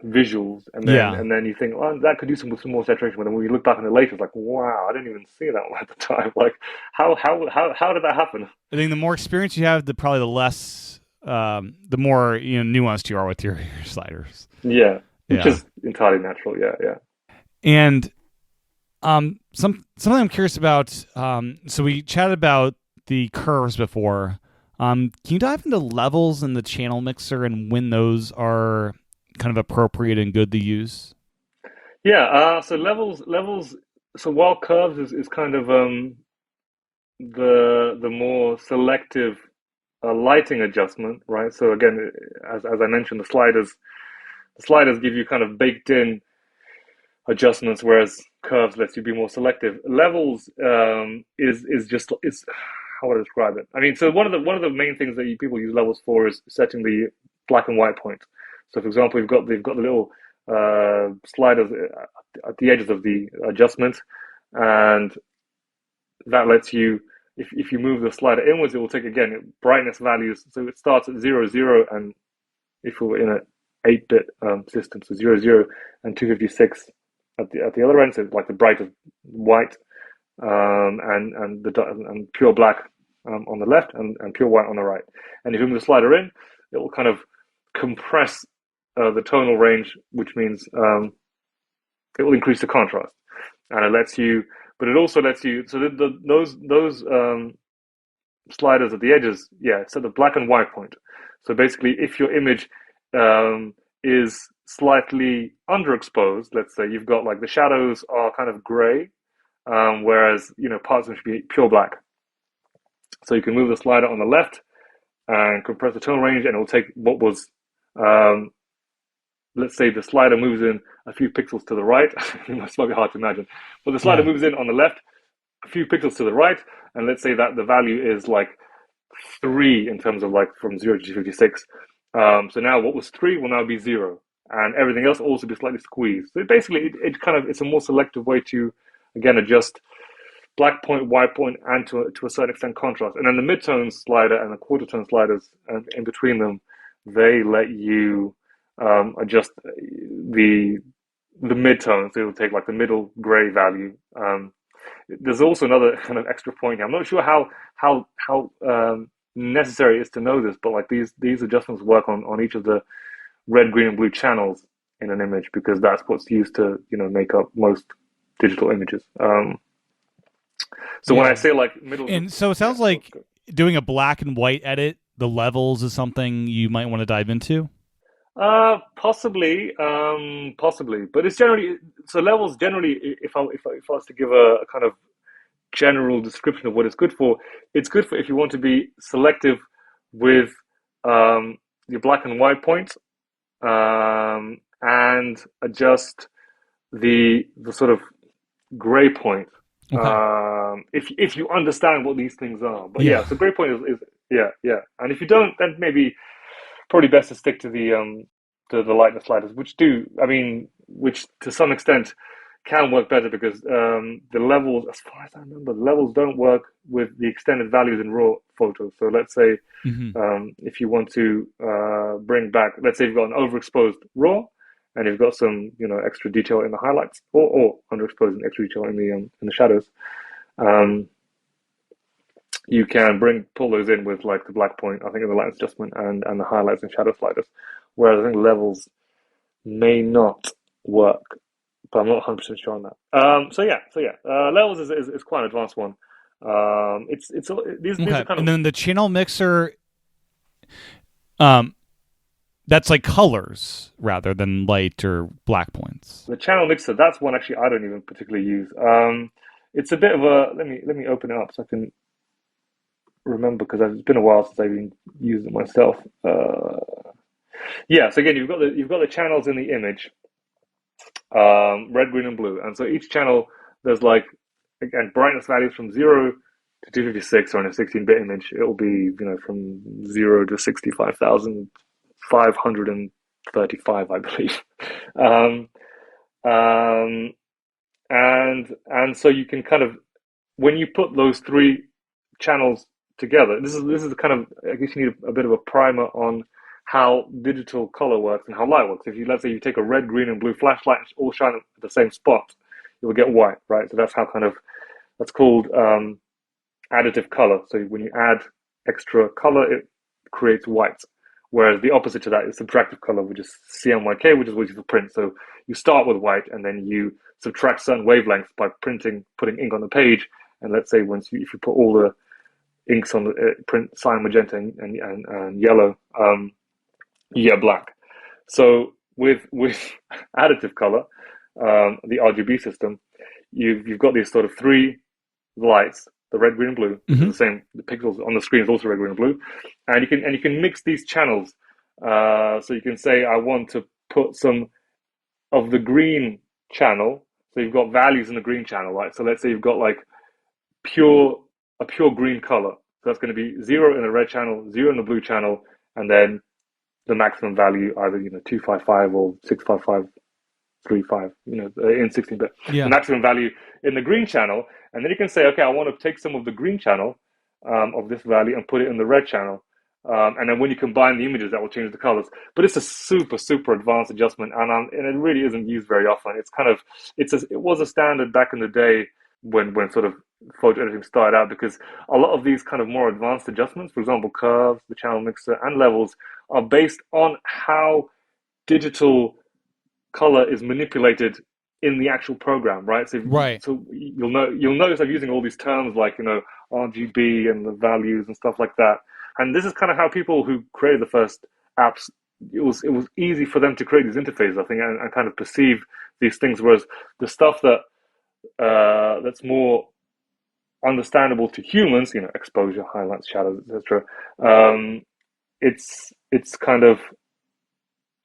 visuals, and then you think, oh, that could do some more saturation. But then when you look back on it later, it's like, wow, I didn't even see that one at the time. Like, how did that happen? I think the more experience you have, probably the less, the more nuanced you are with your sliders. Yeah, which is entirely natural. Yeah. And something I'm curious about. So we chatted about the curves before. Can you dive into levels in the channel mixer and when those are kind of appropriate and good to use? Yeah. So levels. So while curves is kind of the more selective lighting adjustment, right? So again, as I mentioned, the sliders give you kind of baked in adjustments, whereas curves lets you be more selective. Levels is how would I describe it? I mean, so one of the main things that people use levels for is setting the black and white point. So, for example, they've got the little sliders at the edges of the adjustment, and that lets you, if you move the slider inwards, it will take, again, brightness values. So it starts at 0, and if we were in an 8-bit system, so 0 and 256 at the other end, so like the brightest white, and pure black on the left, and pure white on the right. And if you move the slider in, it will kind of compress the tonal range, which means it will increase the contrast, and it also lets you. So those sliders at the edges, set the black and white point. So basically, if your image is slightly underexposed, let's say you've got like the shadows are kind of gray, whereas parts of them should be pure black. So you can move the slider on the left and compress the tone range, and it will take what was, let's say the slider moves in a few pixels to the right. It's might be hard to imagine, but the slider moves in on the left a few pixels to the right, and let's say that the value is like 3 in terms of like from 0 to 256. So now what was 3 will now be 0, and everything else will also be slightly squeezed. So basically, it's a more selective way to, again, adjust black point, white point, and to a certain extent contrast. And then the midtone slider and the quarter tone sliders, and in between them, they let you adjust the midtones. So it'll take like the middle gray value. There's also another kind of extra point here. I'm not sure how necessary it is to know this, but like these adjustments work on each of the red, green, and blue channels in an image, because that's what's used to make up most digital images. So when I say like middle, and so it sounds like doing a black and white edit, the levels is something you might want to dive into. Possibly, but it's generally, so levels generally. If I was to give a kind of general description of what it's good for if you want to be selective with your black and white points, and adjust the sort of gray point. Okay. If you understand what these things are, but yeah, so gray point is and if you don't, then maybe probably best to stick to the lightness sliders, which to some extent can work better, because the levels, as far as I remember, the levels don't work with the extended values in raw photos. So let's say if you want to bring back, let's say you've got an overexposed raw, and you've got some extra detail in the highlights, or underexposed and extra detail in the shadows. You can pull those in with like the black point, I think, in the lightness adjustment, and the highlights and shadow sliders. Whereas I think levels may not work, but I'm not 100% sure on that. So yeah, levels is quite an advanced one. These are kind of, and then the channel mixer, that's like colors rather than light or black points. The channel mixer, that's one actually I don't even particularly use. It's a bit of a, let me open it up so I can remember, because it's been a while since I've even used it myself. So again, you've got the channels in the image, red, green, and blue, and so each channel, there's like, again, brightness values from 0 to 256, or in a 16-bit image, it will be from 0 to 65,535, I believe. And so you can kind of, when you put those 3 channels together, this is kind of, I guess you need a bit of a primer on how digital color works and how light works. Let's say you take a red, green, and blue flashlight and all shine at the same spot, you will get white, right? So that's called additive color. So when you add extra color, it creates white. Whereas the opposite to that is subtractive color, which is CMYK, which is what you print. So you start with white, and then you subtract certain wavelengths by putting ink on the page. And let's say if you put all the inks on the print cyan, magenta, and yellow, you get black. So with additive color, the RGB system, you've got these sort of 3 lights, the red, green, and blue. The same. The pixels on the screen is also red, green, and blue, and you can mix these channels. So you can say, I want to put some of the green channel. So you've got values in the green channel, right? So let's say you've got like a pure green color. So that's going to be 0 in the red channel, 0 in the blue channel, and then the maximum value, either 255 or 65535, in 16-bit. The maximum value in the green channel, and then you can say, okay, I want to take some of the green channel of this value and put it in the red channel, and then when you combine the images, that will change the colors. But it's a super advanced adjustment, and it really isn't used very often. It was a standard back in the day when sort of photo editing started out, because a lot of these kind of more advanced adjustments, for example, curves, the channel mixer, and levels, are based on how digital color is manipulated in the actual program, right? So you'll notice I'm using all these terms like RGB and the values and stuff like that. And this is kind of how people who created the first apps, it was easy for them to create these interfaces, I think, and kind of perceive these things. Whereas the stuff that's more understandable to humans, exposure, highlights, shadows, etc. It's kind of,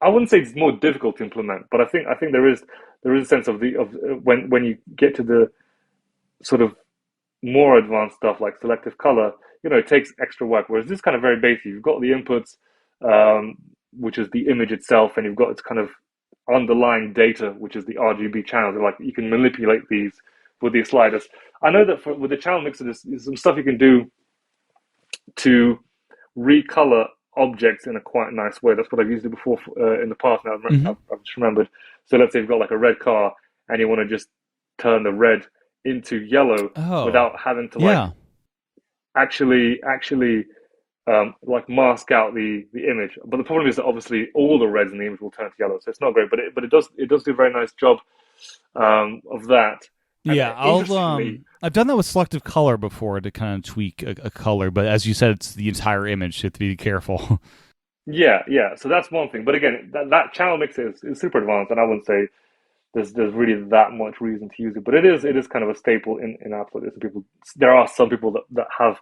I wouldn't say it's more difficult to implement, but I think there is a sense of when you get to the sort of more advanced stuff like selective color, it takes extra work. Whereas this is kind of very basic. You've got the inputs, which is the image itself, and you've got its kind of underlying data, which is the RGB channels. Like you can manipulate these with these sliders. I know that with the channel mixer, there's some stuff you can do to recolor objects in a quite nice way. That's what I've used it before in the past. Now I've just remembered. So let's say you've got like a red car and you want to just turn the red into yellow without having to like actually like mask out the image. But the problem is that obviously all the reds in the image will turn to yellow, so it's not great. But it does do a very nice job of that. Yeah, I've done that with selective color before to kind of tweak a color, but as you said, it's the entire image, so you have to be careful. Yeah. So that's one thing. But again, that channel mixer is super advanced, and I wouldn't say there's really that much reason to use it. But it is kind of a staple in apps like this. There are some people that have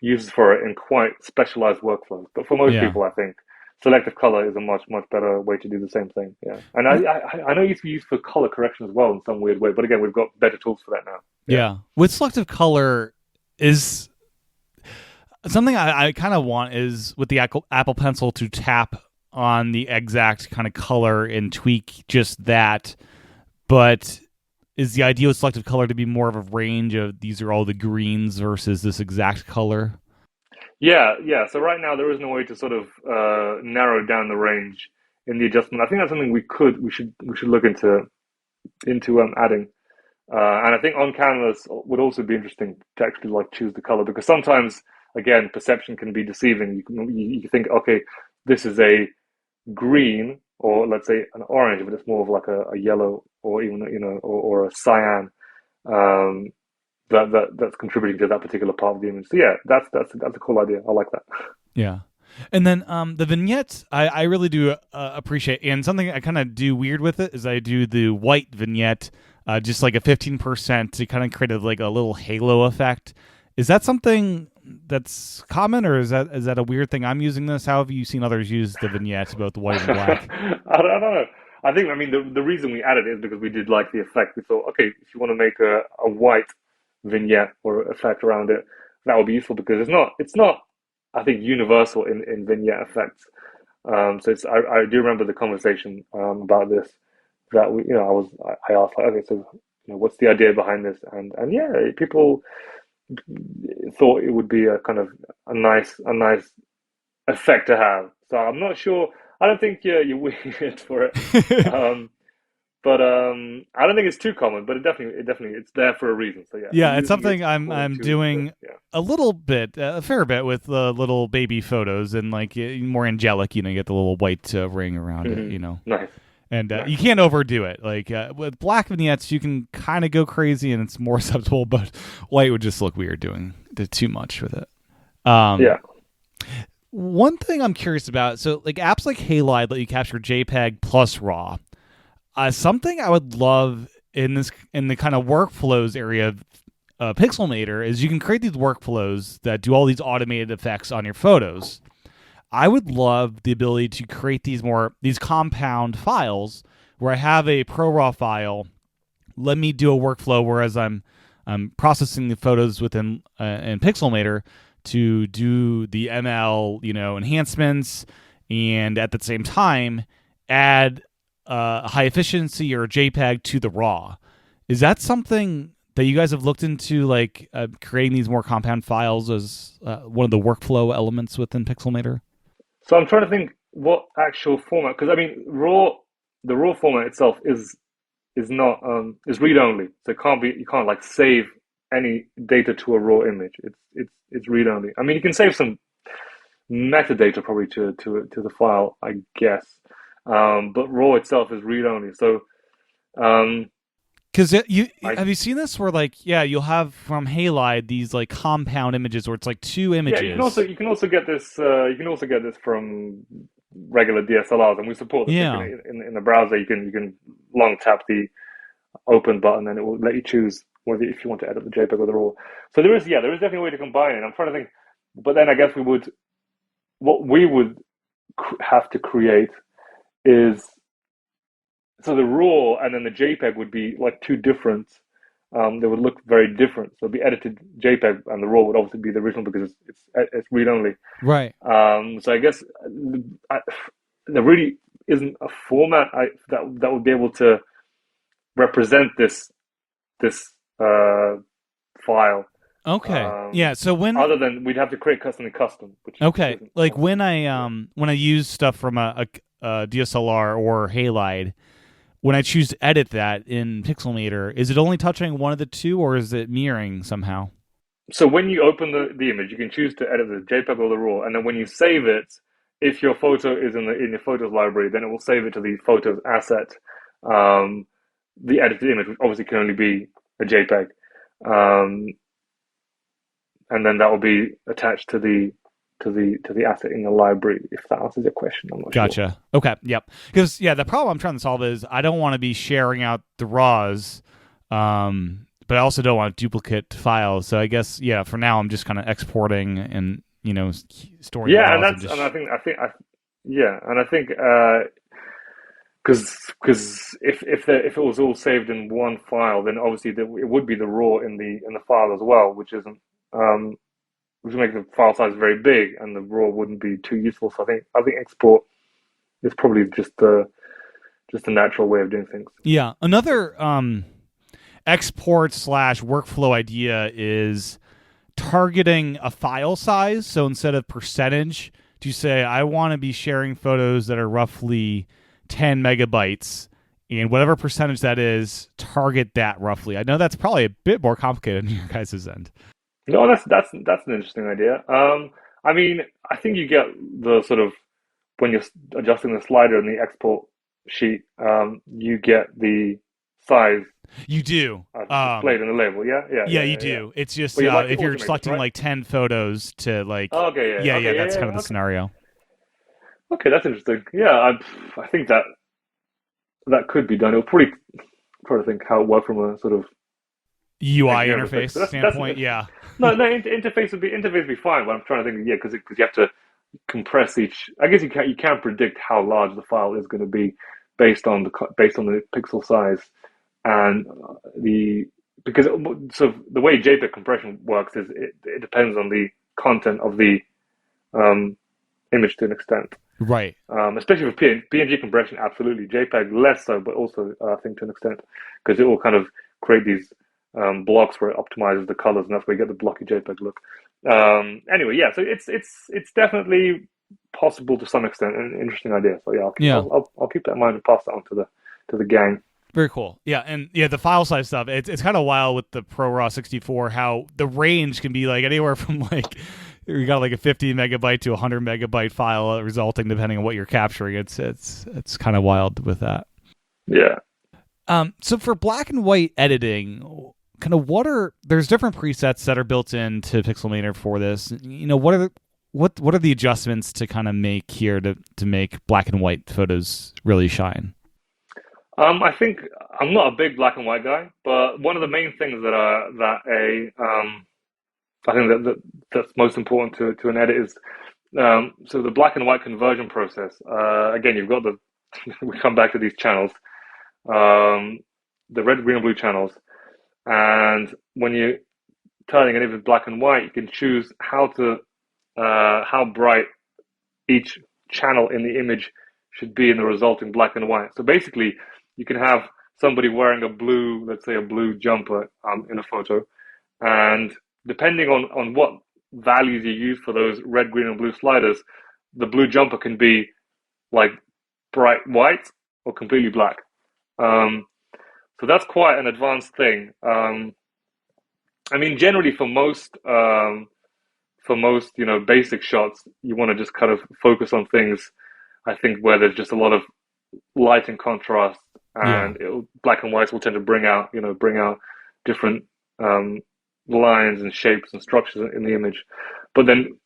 uses for it in quite specialized workflows. But for most people, I think selective color is a much better way to do the same thing. Yeah, and I know it used to be used for color correction as well in some weird way. But again, we've got better tools for that now. Yeah. With selective color is something I kind of want is with the Apple Pencil to tap on the exact kind of color and tweak just that. But is the idea with selective color to be more of a range of these are all the greens versus this exact color? Yeah. So right now there is no way to sort of narrow down the range in the adjustment. I think that's something we should look into adding. And I think on canvas would also be interesting to actually like choose the color, because sometimes again perception can be deceiving. You think, okay, this is a green, or let's say an orange, but it's more of like a yellow, or even or a cyan that's contributing to that particular part of the image. So yeah, that's a cool idea. I like that. Yeah. And then the vignettes, I really do appreciate. And something I kind of do weird with it is I do the white vignette, just like a 15% to kind of create like a little halo effect. Is that something that's common, or is that a weird thing I'm using this? How have you seen others use the vignettes, both white and black? I don't know. I mean, the reason we added it is because we did like the effect. We thought, okay, if you want to make a white vignette or effect around it, that would be useful, because it's not I think universal in vignette effects. So I do remember the conversation about this, that I asked like, okay, so what's the idea behind this? And yeah, people thought it would be a kind of a nice effect to have. So I'm not sure. I don't think you're weird for it. But I don't think it's too common, but it definitely it's there for a reason. So yeah, it's something I'm doing a little bit, a fair bit with little baby photos, and like more angelic. You get the little white ring around it. Nice. And you can't overdo it. Like with black vignettes, you can kind of go crazy, and it's more acceptable. But white would just look weird doing too much with it. One thing I'm curious about, so like apps like Halide let you capture JPEG plus RAW. Something I would love in the kind of workflows area of Pixelmator is you can create these workflows that do all these automated effects on your photos. I would love the ability to create these compound files where I have a ProRAW file. Let me do a workflow whereas I'm processing the photos within in Pixelmator to do the ML enhancements, and at the same time add high efficiency or JPEG to the RAW. Is that something that you guys have looked into, like creating these more compound files as one of the workflow elements within Pixelmator? So I'm trying to think what actual format, because I mean, the raw format itself is not is read only, so you can't like save any data to a raw image. It's read only. I mean, you can save some metadata probably to the file, I guess, but raw itself is read only. So, because have you seen this where you'll have from Halide these like compound images where it's like two images. Yeah, you can also get this from regular DSLRs, and we support this. Yeah. In the browser, you can long tap the open button, and it will let you choose whether if you want to edit the JPEG or the RAW. So there is definitely a way to combine it. I'm trying to think, but then I guess what we would have to create is, so the RAW and then the JPEG would be like two different they would look very different. So it'd be edited JPEG, and the RAW would obviously be the original because it's read only. Right. So I guess there really isn't a format that would be able to represent this file. Okay. Yeah. So when other than we'd have to create something custom. Which okay, like possible. when I use stuff from a DSLR or halide, when I choose to edit that in Pixelmator, is it only touching one of the two, or is it mirroring somehow? So when you open the image, you can choose to edit the JPEG or the RAW, and then when you save it, if your photo is in your photos library, then it will save it to the photos asset. The edited image, which obviously can only be a JPEG, and then that will be attached to the asset in the library. If that answers your question, I'm not sure. Gotcha. Okay. Yep. Because the problem I'm trying to solve is I don't want to be sharing out the RAWs, but I also don't want duplicate files. So I guess for now I'm just kind of exporting and storing. Yeah, and that's and I think because if it was all saved in one file, then obviously it would be the RAW in the file as well, which isn't which would make the file size very big, and the RAW wouldn't be too useful. So I think export is probably just a natural way of doing things. Yeah, another export / workflow idea is targeting a file size. So instead of percentage, to say I want to be sharing photos that are roughly 10 megabytes, and whatever percentage that is, target that roughly. I know that's probably a bit more complicated on your guys' end. No, that's an interesting idea. I mean, I think you get the sort of when you're adjusting the slider in the export sheet, you get the size. You do displayed in the label. Yeah, you do. It's just if you're selecting like 10 photos to like. Okay, that's kind of the scenario. Okay, that's interesting. Yeah, I think that could be done. It'll probably try to think how it worked from a sort of UI interface standpoint. No, interface would be fine. But I'm trying to think, because you have to compress each. I guess you can predict how large the file is going to be based on the pixel size, and so the way JPEG compression works is it depends on the content of the image to an extent. Right. Especially with PNG compression, absolutely. JPEG less so, but also I think to an extent, because it will kind of create these blocks where it optimizes the colors, and that's where you get the blocky JPEG look. Anyway, so it's definitely possible to some extent, an interesting idea. So I'll keep that in mind and pass that on to the gang. Very cool. Yeah, and the file size stuff. It's kind of wild with the ProRAW 64 how the range can be like anywhere from like you got like a 50 megabyte to 100 megabyte file resulting depending on what you're capturing. It's kind of wild with that. Yeah. So for black and white editing, kind of there's different presets that are built into Pixelmator for this. What are the adjustments to kind of make here to make black and white photos really shine? I think I'm not a big black and white guy, but one of the main things I think that's most important to an edit is so the black and white conversion process. Again, you've got we come back to these channels, the red, green, and blue channels, and when you're turning an image black and white, you can choose how bright each channel in the image should be in the resulting black and white. So basically, you can have somebody wearing let's say a blue jumper in a photo, and depending on what values you use for those red, green, and blue sliders, the blue jumper can be like bright white or completely black. So that's quite an advanced thing. I mean, generally for most basic shots, you want to just kind of focus on things, I think, where there's just a lot of light and contrast, and black and whites will tend to bring out different lines and shapes and structures in the image. But then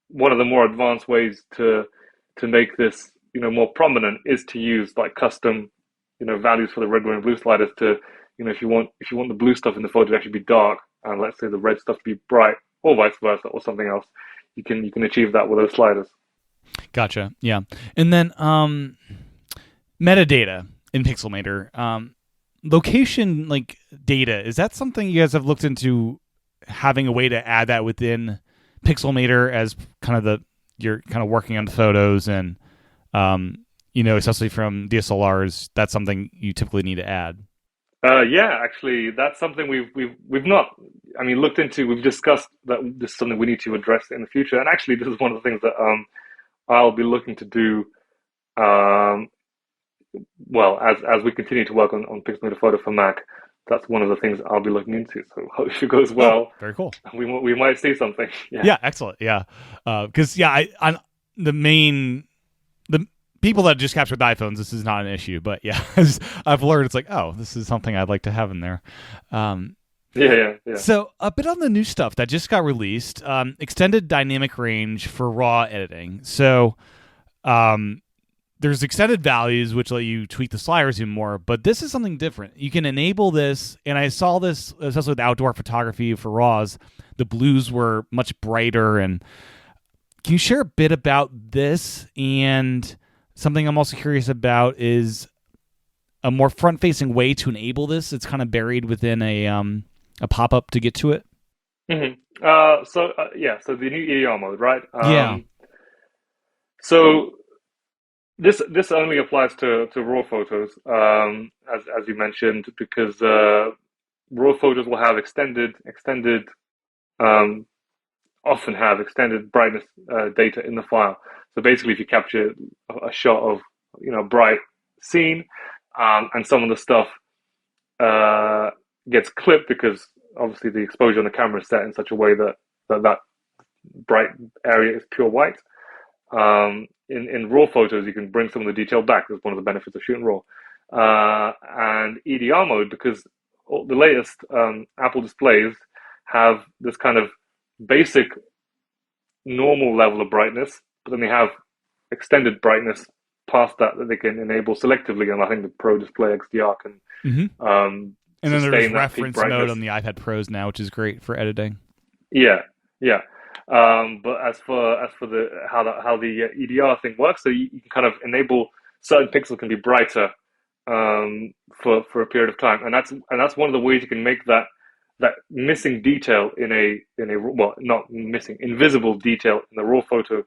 one of the more advanced ways to make this more prominent is to use like custom values for the red, green, and blue sliders to if you want the blue stuff in the photo to actually be dark, and let's say the red stuff to be bright, or vice versa, or something else, you can achieve that with those sliders. Gotcha. Yeah. And then metadata in Pixelmator. location like data, is that something you guys have looked into, having a way to add that within Pixelmator as kind of you're kind of working on photos and especially from DSLRs, that's something you typically need to add? Yeah, actually, that's something we've not, I mean, looked into. We've discussed that this is something we need to address in the future. And actually, this is one of the things that I'll be looking to do. Um, well, as we continue to work on Pixelmator Photo for Mac, that's one of the things I'll be looking into. So if it goes Oh, well, very cool. we might see something. Yeah. Yeah, excellent. Yeah, because I the people that just captured the iPhones, this is not an issue. But yeah, I've learned it's like, oh, this is something I'd like to have in there. Yeah. So a bit on the new stuff that just got released, extended dynamic range for raw editing. So there's extended values which let you tweak the sliders even more, but this is something different. You can enable this, and I saw this especially with outdoor photography for RAWs. The blues were much brighter. And can you share a bit about this? And something I'm also curious about is a more front-facing way to enable this. It's kind of buried within a pop-up to get to it. Mm-hmm. So the new EDR mode, right? Yeah. So this only applies to raw photos, as you mentioned, because raw photos will have often have extended brightness data in the file. So basically, if you capture a shot of bright scene, and some of the stuff gets clipped because obviously the exposure on the camera is set in such a way that bright area is pure white. In raw photos, you can bring some of the detail back. That's one of the benefits of shooting raw. And EDR mode, because the latest Apple displays have this kind of basic normal level of brightness, but then they have extended brightness past that they can enable selectively. And I think the Pro Display XDR can and then there's sustain that peak reference mode brightness. on the iPad Pros now, which is great for editing. Yeah. But as for how the EDR thing works, so you can kind of enable certain pixels can be brighter for a period of time, and that's one of the ways you can make that missing detail in a well, not missing, invisible detail in the raw photo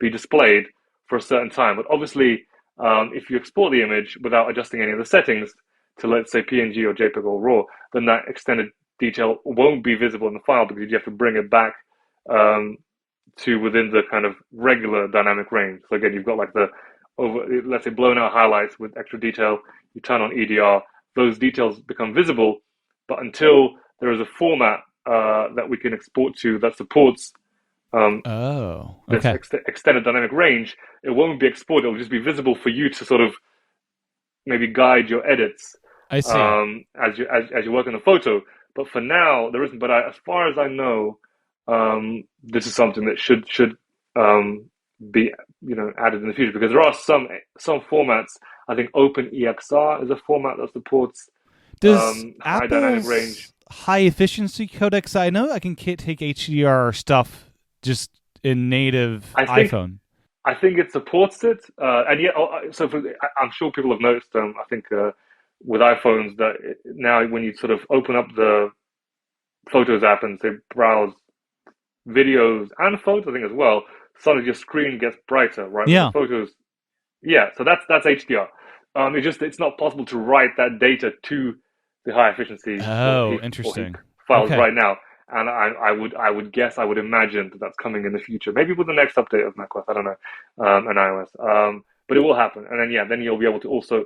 be displayed for a certain time. But obviously, if you export the image without adjusting any of the settings to, let's say, PNG or JPEG or RAW, then that extended detail won't be visible in the file because you have to bring it back to within the kind of regular dynamic range. So again, you've got like let's say, blown out highlights with extra detail. You turn on EDR, those details become visible, but until there is a format that we can export to that supports this extended dynamic range, it won't be exported. It'll just be visible for you to sort of maybe guide your edits. I see. As you work on the photo. But for now, there isn't. But as far as I know, this is something that should be added in the future, because there are some formats. I think OpenEXR is a format that supports high dynamic range. High efficiency codecs, I know I can take HDR stuff just in native iPhone. I think it supports it, and yet, I'm sure people have noticed. I think with iPhones that now when you sort of open up the Photos app and say browse videos and photos, I think as well, suddenly your screen gets brighter, right? Yeah. Photos. Yeah. So that's HDR. It's not possible to write that data to the high efficiency. Interesting. Files right now, and I would imagine that that's coming in the future, maybe with the next update of macOS. I don't know, and iOS. But it will happen, and then you'll be able to also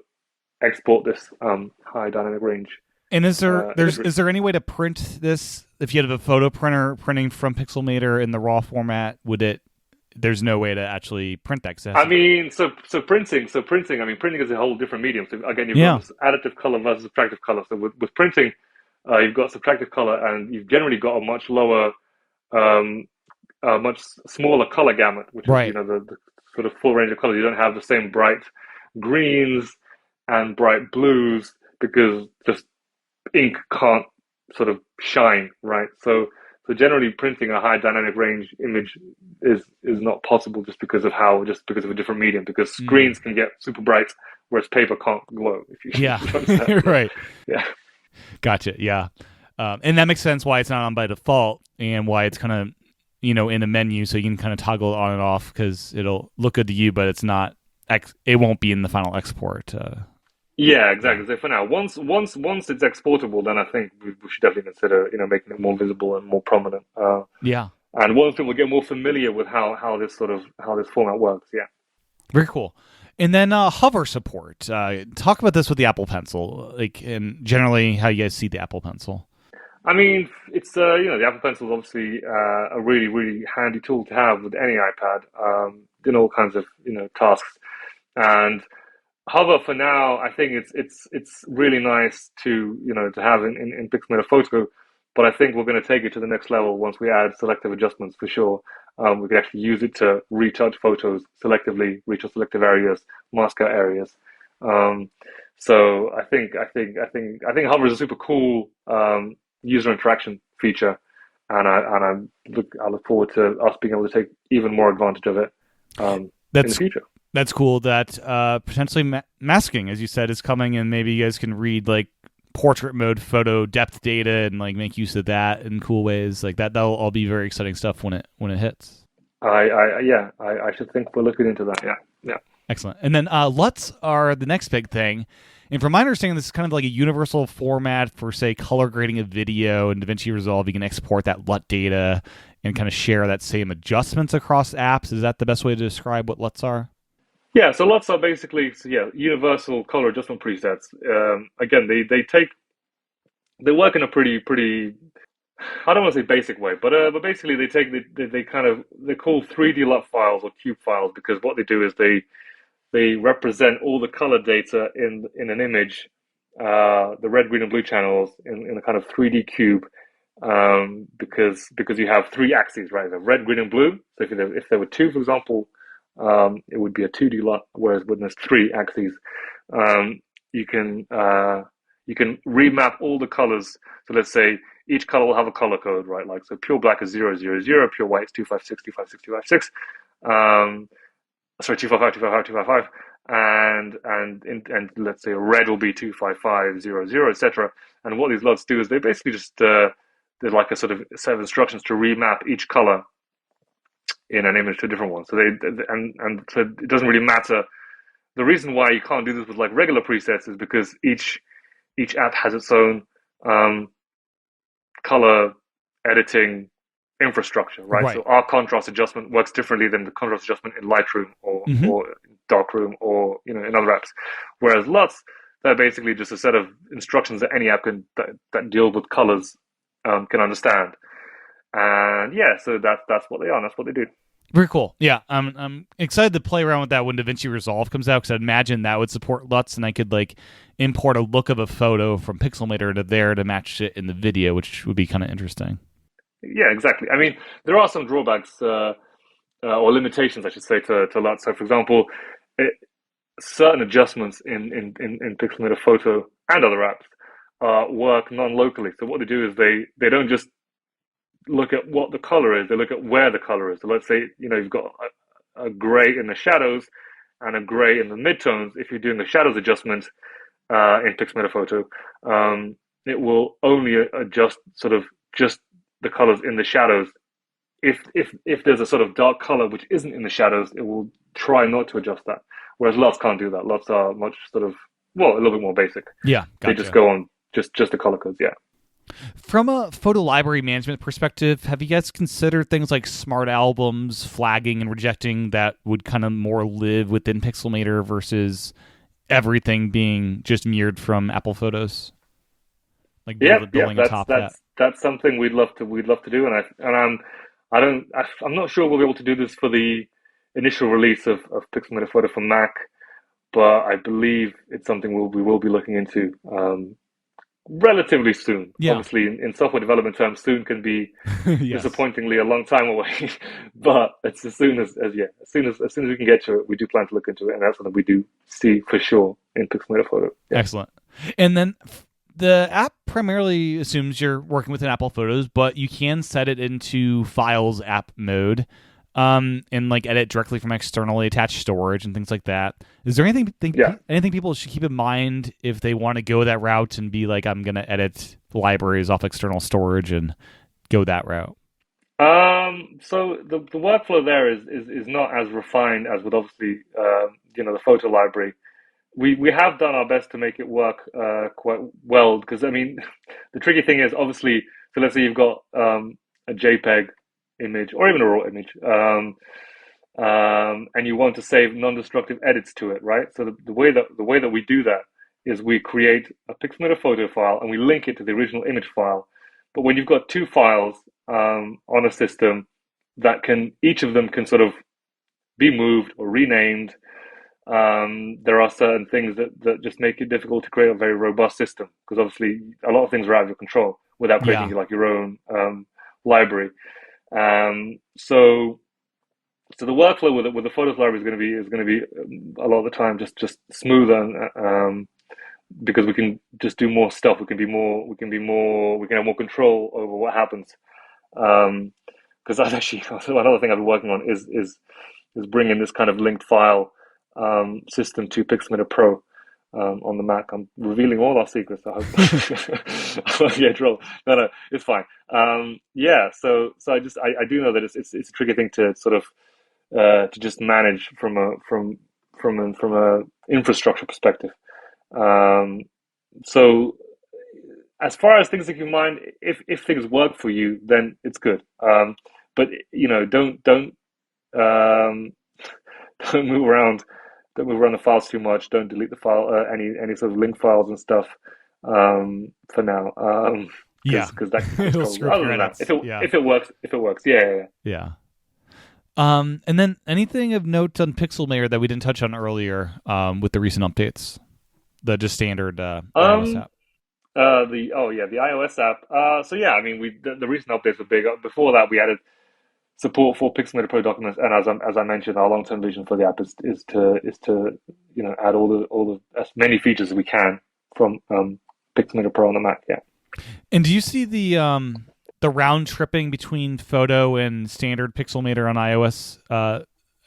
export this high dynamic range. And is there any way to print this? If you have a photo printer printing from Pixelmator in the RAW format, there's no way to actually print that? I mean, so printing. I mean, printing is a whole different medium. So again, you've got this additive color versus subtractive color. So with printing, you've got subtractive color, and you've generally got a much lower, much smaller color gamut, which is the sort of full range of colors. You don't have the same bright greens and bright blues because just ink can't sort of shine, right? So So generally, printing a high dynamic range image is not possible just because of a different medium. Because screens can get super bright, whereas paper can't glow. If you, Yeah, if you understand. right. Yeah, Gotcha. Yeah, and that makes sense why it's not on by default and why it's kind of in a menu, so you can kind of toggle it on and off because it'll look good to you, but it's not. It won't be in the final export. Yeah, exactly. So for now, once it's exportable, then I think we should definitely consider making it more visible and more prominent. Yeah. And once people get more familiar with how this format works, yeah. Very cool. And then hover support. Talk about this with the Apple Pencil, and generally how you guys see the Apple Pencil. I mean, it's the Apple Pencil is obviously a really, really handy tool to have with any iPad, in all kinds of tasks. And hover for now, I think it's really nice to to have in Pixelmator Photo, but I think we're going to take it to the next level once we add selective adjustments for sure. We can actually use it to retouch photos selectively, retouch selective areas, mask out areas. So I think hover is a super cool user interaction feature, and I look forward to us being able to take even more advantage of it in the future. That's cool that potentially masking, as you said, is coming, and maybe you guys can read portrait mode photo depth data and make use of that in cool ways. That'll all be very exciting stuff when it hits. I should think we're looking into that. Yeah. Excellent. And then LUTs are the next big thing. And from my understanding, this is kind of like a universal format for, say, color grading a video. In DaVinci Resolve, you can export that LUT data and kind of share that same adjustments across apps. Is that the best way to describe what LUTs are? Yeah, so LUTs are basically universal color adjustment presets. Again, they work in a pretty I don't want to say basic way, but basically they're called 3D LUT files or cube files, because what they do is they represent all the color data in an image, the red, green, and blue channels in a kind of 3D cube, because you have three axes, right? The red, green, and blue. So if there were two, for example, it would be a 2D LUT, whereas when there's three axes, you can remap all the colors. So let's say each color will have a color code, right? So pure black is 000, pure white is 256, 256, 256. Sorry, 255, 255, 255, and let's say red will be 25500, etc. And what these LUTs do is they basically just they're like a sort of set of instructions to remap each color in an image to a different one. So so it doesn't really matter. The reason why you can't do this with regular presets is because each app has its own color editing infrastructure, right? So our contrast adjustment works differently than the contrast adjustment in Lightroom or Darkroom or in other apps. Whereas LUTs, they're basically just a set of instructions that any app that deal with colors can understand. And so that's what they are. That's what they do. Very cool. Yeah, I'm excited to play around with that when DaVinci Resolve comes out, because I'd imagine that would support LUTs, and I could import a look of a photo from Pixelmator to there to match it in the video, which would be kind of interesting. Yeah, exactly. I mean, there are some drawbacks or limitations, I should say, to LUTs. So, for example, certain adjustments in Pixelmator Photo and other apps work non-locally. So what they do is they don't just look at what the color is, they look at where the color is. So let's say you've got a gray in the shadows and a gray in the midtones. If you're doing the shadows adjustment in Pixelmator Photo, it will only adjust sort of just the colors in the shadows. If there's a sort of dark color which isn't in the shadows, it will try not to adjust that. Whereas LUTs can't do that. LUTs are much sort of a little bit more basic. Yeah, gotcha. They just go on just the color codes. Yeah. From a photo library management perspective, have you guys considered things like smart albums, flagging and rejecting that would kind of more live within Pixelmator versus everything being just mirrored from Apple Photos? Building on top of that. That's something we'd love to do, and I'm not sure we'll be able to do this for the initial release of Pixelmator Photo for Mac, but I believe it's something we will be looking into relatively soon. Yeah. Obviously, in software development terms, soon can be Yes. disappointingly a long time away. But it's as soon as we can get to it, we do plan to look into it, and that's something we do see for sure in Pixelmator Photo. Yeah. Excellent. And then The app primarily assumes you're working with an Apple Photos, but you can set it into Files app mode, and like edit directly from externally attached storage and things like that. Is there anything people should keep in mind if they want to go that route and be like, I'm going to edit libraries off external storage and go that route? So the workflow there is not as refined as with obviously the photo library. We have done our best to make it work quite well, because I mean the tricky thing is obviously, so let's say you've got a JPEG image or even a raw image, and you want to save non-destructive edits to it, right? So the way that we do that is we create a Pixelmator photo file and we link it to the original image file. But when you've got two files on a system that each of them can sort of be moved or renamed, there are certain things that just make it difficult to create a very robust system, because obviously a lot of things are out of your control without creating like your own library. So the workflow with the photos library is going to be a lot of the time just smoother, because we can just do more stuff. We can have more control over what happens. Because that's actually another thing I've been working on is bringing this kind of linked file system to Pixelmator Pro on the Mac. I'm revealing all our secrets. I hope I won't get in trouble. No, it's fine. So I do know that it's a tricky thing to sort of to just manage from a infrastructure perspective. So as far as things to keep in mind, if things work for you, then it's good. But don't move around. Don't move around the files too much. Don't delete the file, any sort of link files and stuff for now. Because that it'll screw other than that, if it works, yeah. And then anything of note on Pixelmator that we didn't touch on earlier with the recent updates, the just standard iOS app. The iOS app. I mean, the recent updates were big. Before that, we added support for Pixelmator Pro documents, and as I mentioned, our long-term vision for the app is to add all the as many features as we can from Pixelmator Pro on the Mac. Yeah. And do you see the round tripping between photo and standard Pixelmator on iOS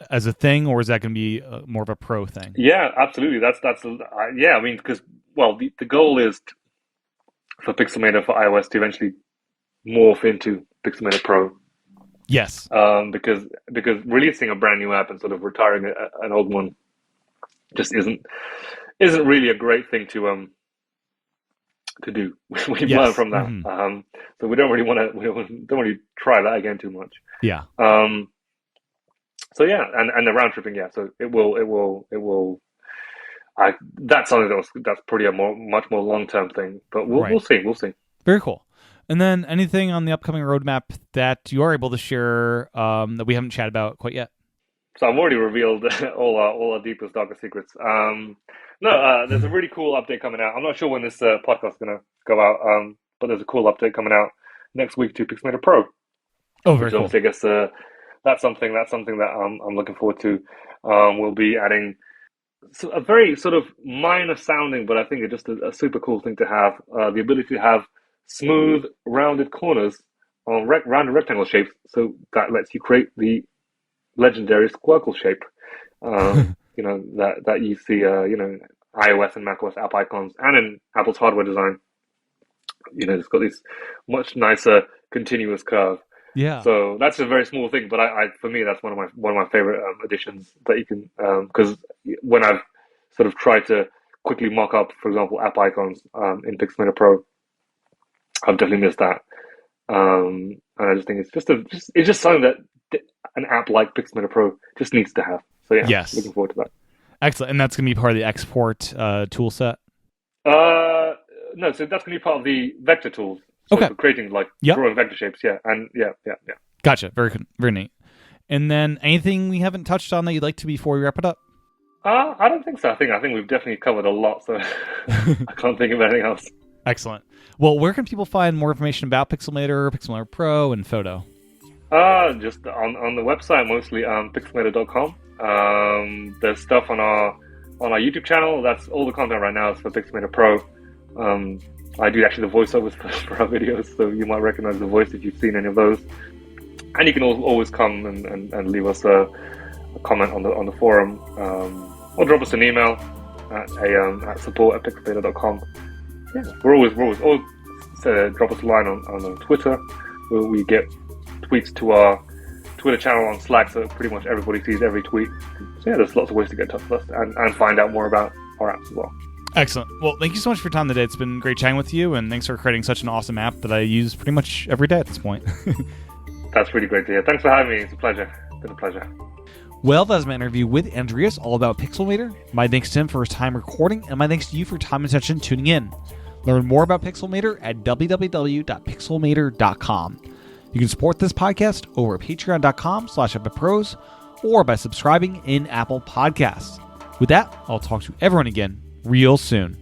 as a thing, or is that going to be more of a pro thing? Yeah, absolutely. That's I mean, because the goal is for Pixelmator for iOS to eventually morph into Pixelmator Pro. Yes. Because releasing a brand new app and sort of retiring an old one just isn't really a great thing to do. We've learned from that. Mm-hmm. So we don't really try that again too much. Yeah. So yeah, and the round tripping, yeah. So it will. That's something that's pretty much more long term thing. But we'll see. Very cool. And then anything on the upcoming roadmap that you are able to share that we haven't chatted about quite yet? So I've already revealed all our deepest, darkest secrets. There's a really cool update coming out. I'm not sure when this podcast is going to go out, but there's a cool update coming out next week to Pixelmator Pro. Oh, very cool. I guess that's something that I'm looking forward to. We'll be adding a very sort of minor sounding, but I think it's just a super cool thing to have, the ability to have smooth, rounded corners on rounded rectangle shapes. So that lets you create the legendary squircle shape, that you see, iOS and macOS app icons, and in Apple's hardware design. It's got this much nicer continuous curve. Yeah. So that's a very small thing, but for me, that's one of my favorite additions that you can, because when I've sort of tried to quickly mock up, for example, app icons in Pixelmator Pro, I've definitely missed that. And I just think it's just something that an app like Pixelmator Pro just needs to have. So yeah, yes. Looking forward to that. Excellent. And that's going to be part of the export tool set? No, so that's going to be part of the vector tools. So okay. For creating drawing vector shapes, yeah. And yeah. Gotcha. Very good. Very neat. And then anything we haven't touched on that you'd like to before we wrap it up? I don't think so. I think we've definitely covered a lot, so I can't think of anything else. Excellent. Well, where can people find more information about Pixelmator, Pixelmator Pro, and Photo? Just on the website, mostly pixelmator.com. There's stuff on our YouTube channel. That's all the content right now is for Pixelmator Pro. I do actually the voiceovers for our videos, so you might recognize the voice if you've seen any of those. And you can always come and leave us a comment on the forum, or drop us an email at support@pixelmator.com. Yeah, we're always drop us a line on Twitter, where we get tweets to our Twitter channel on Slack, so pretty much everybody sees every tweet. So yeah, there's lots of ways to get in touch with us and find out more about our apps as well. Excellent. Well, thank you so much for your time today. It's been great chatting with you, and thanks for creating such an awesome app that I use pretty much every day at this point. That's really great to hear. Thanks for having me. It's a pleasure. It's been a pleasure. Well, that was my interview with Andrius all about Pixelmator. My thanks to him for his time recording, and my thanks to you for your time and attention tuning in. Learn more about Pixelmator at www.pixelmator.com. You can support this podcast over at patreon.com/epicpros or by subscribing in Apple Podcasts. With that, I'll talk to everyone again real soon.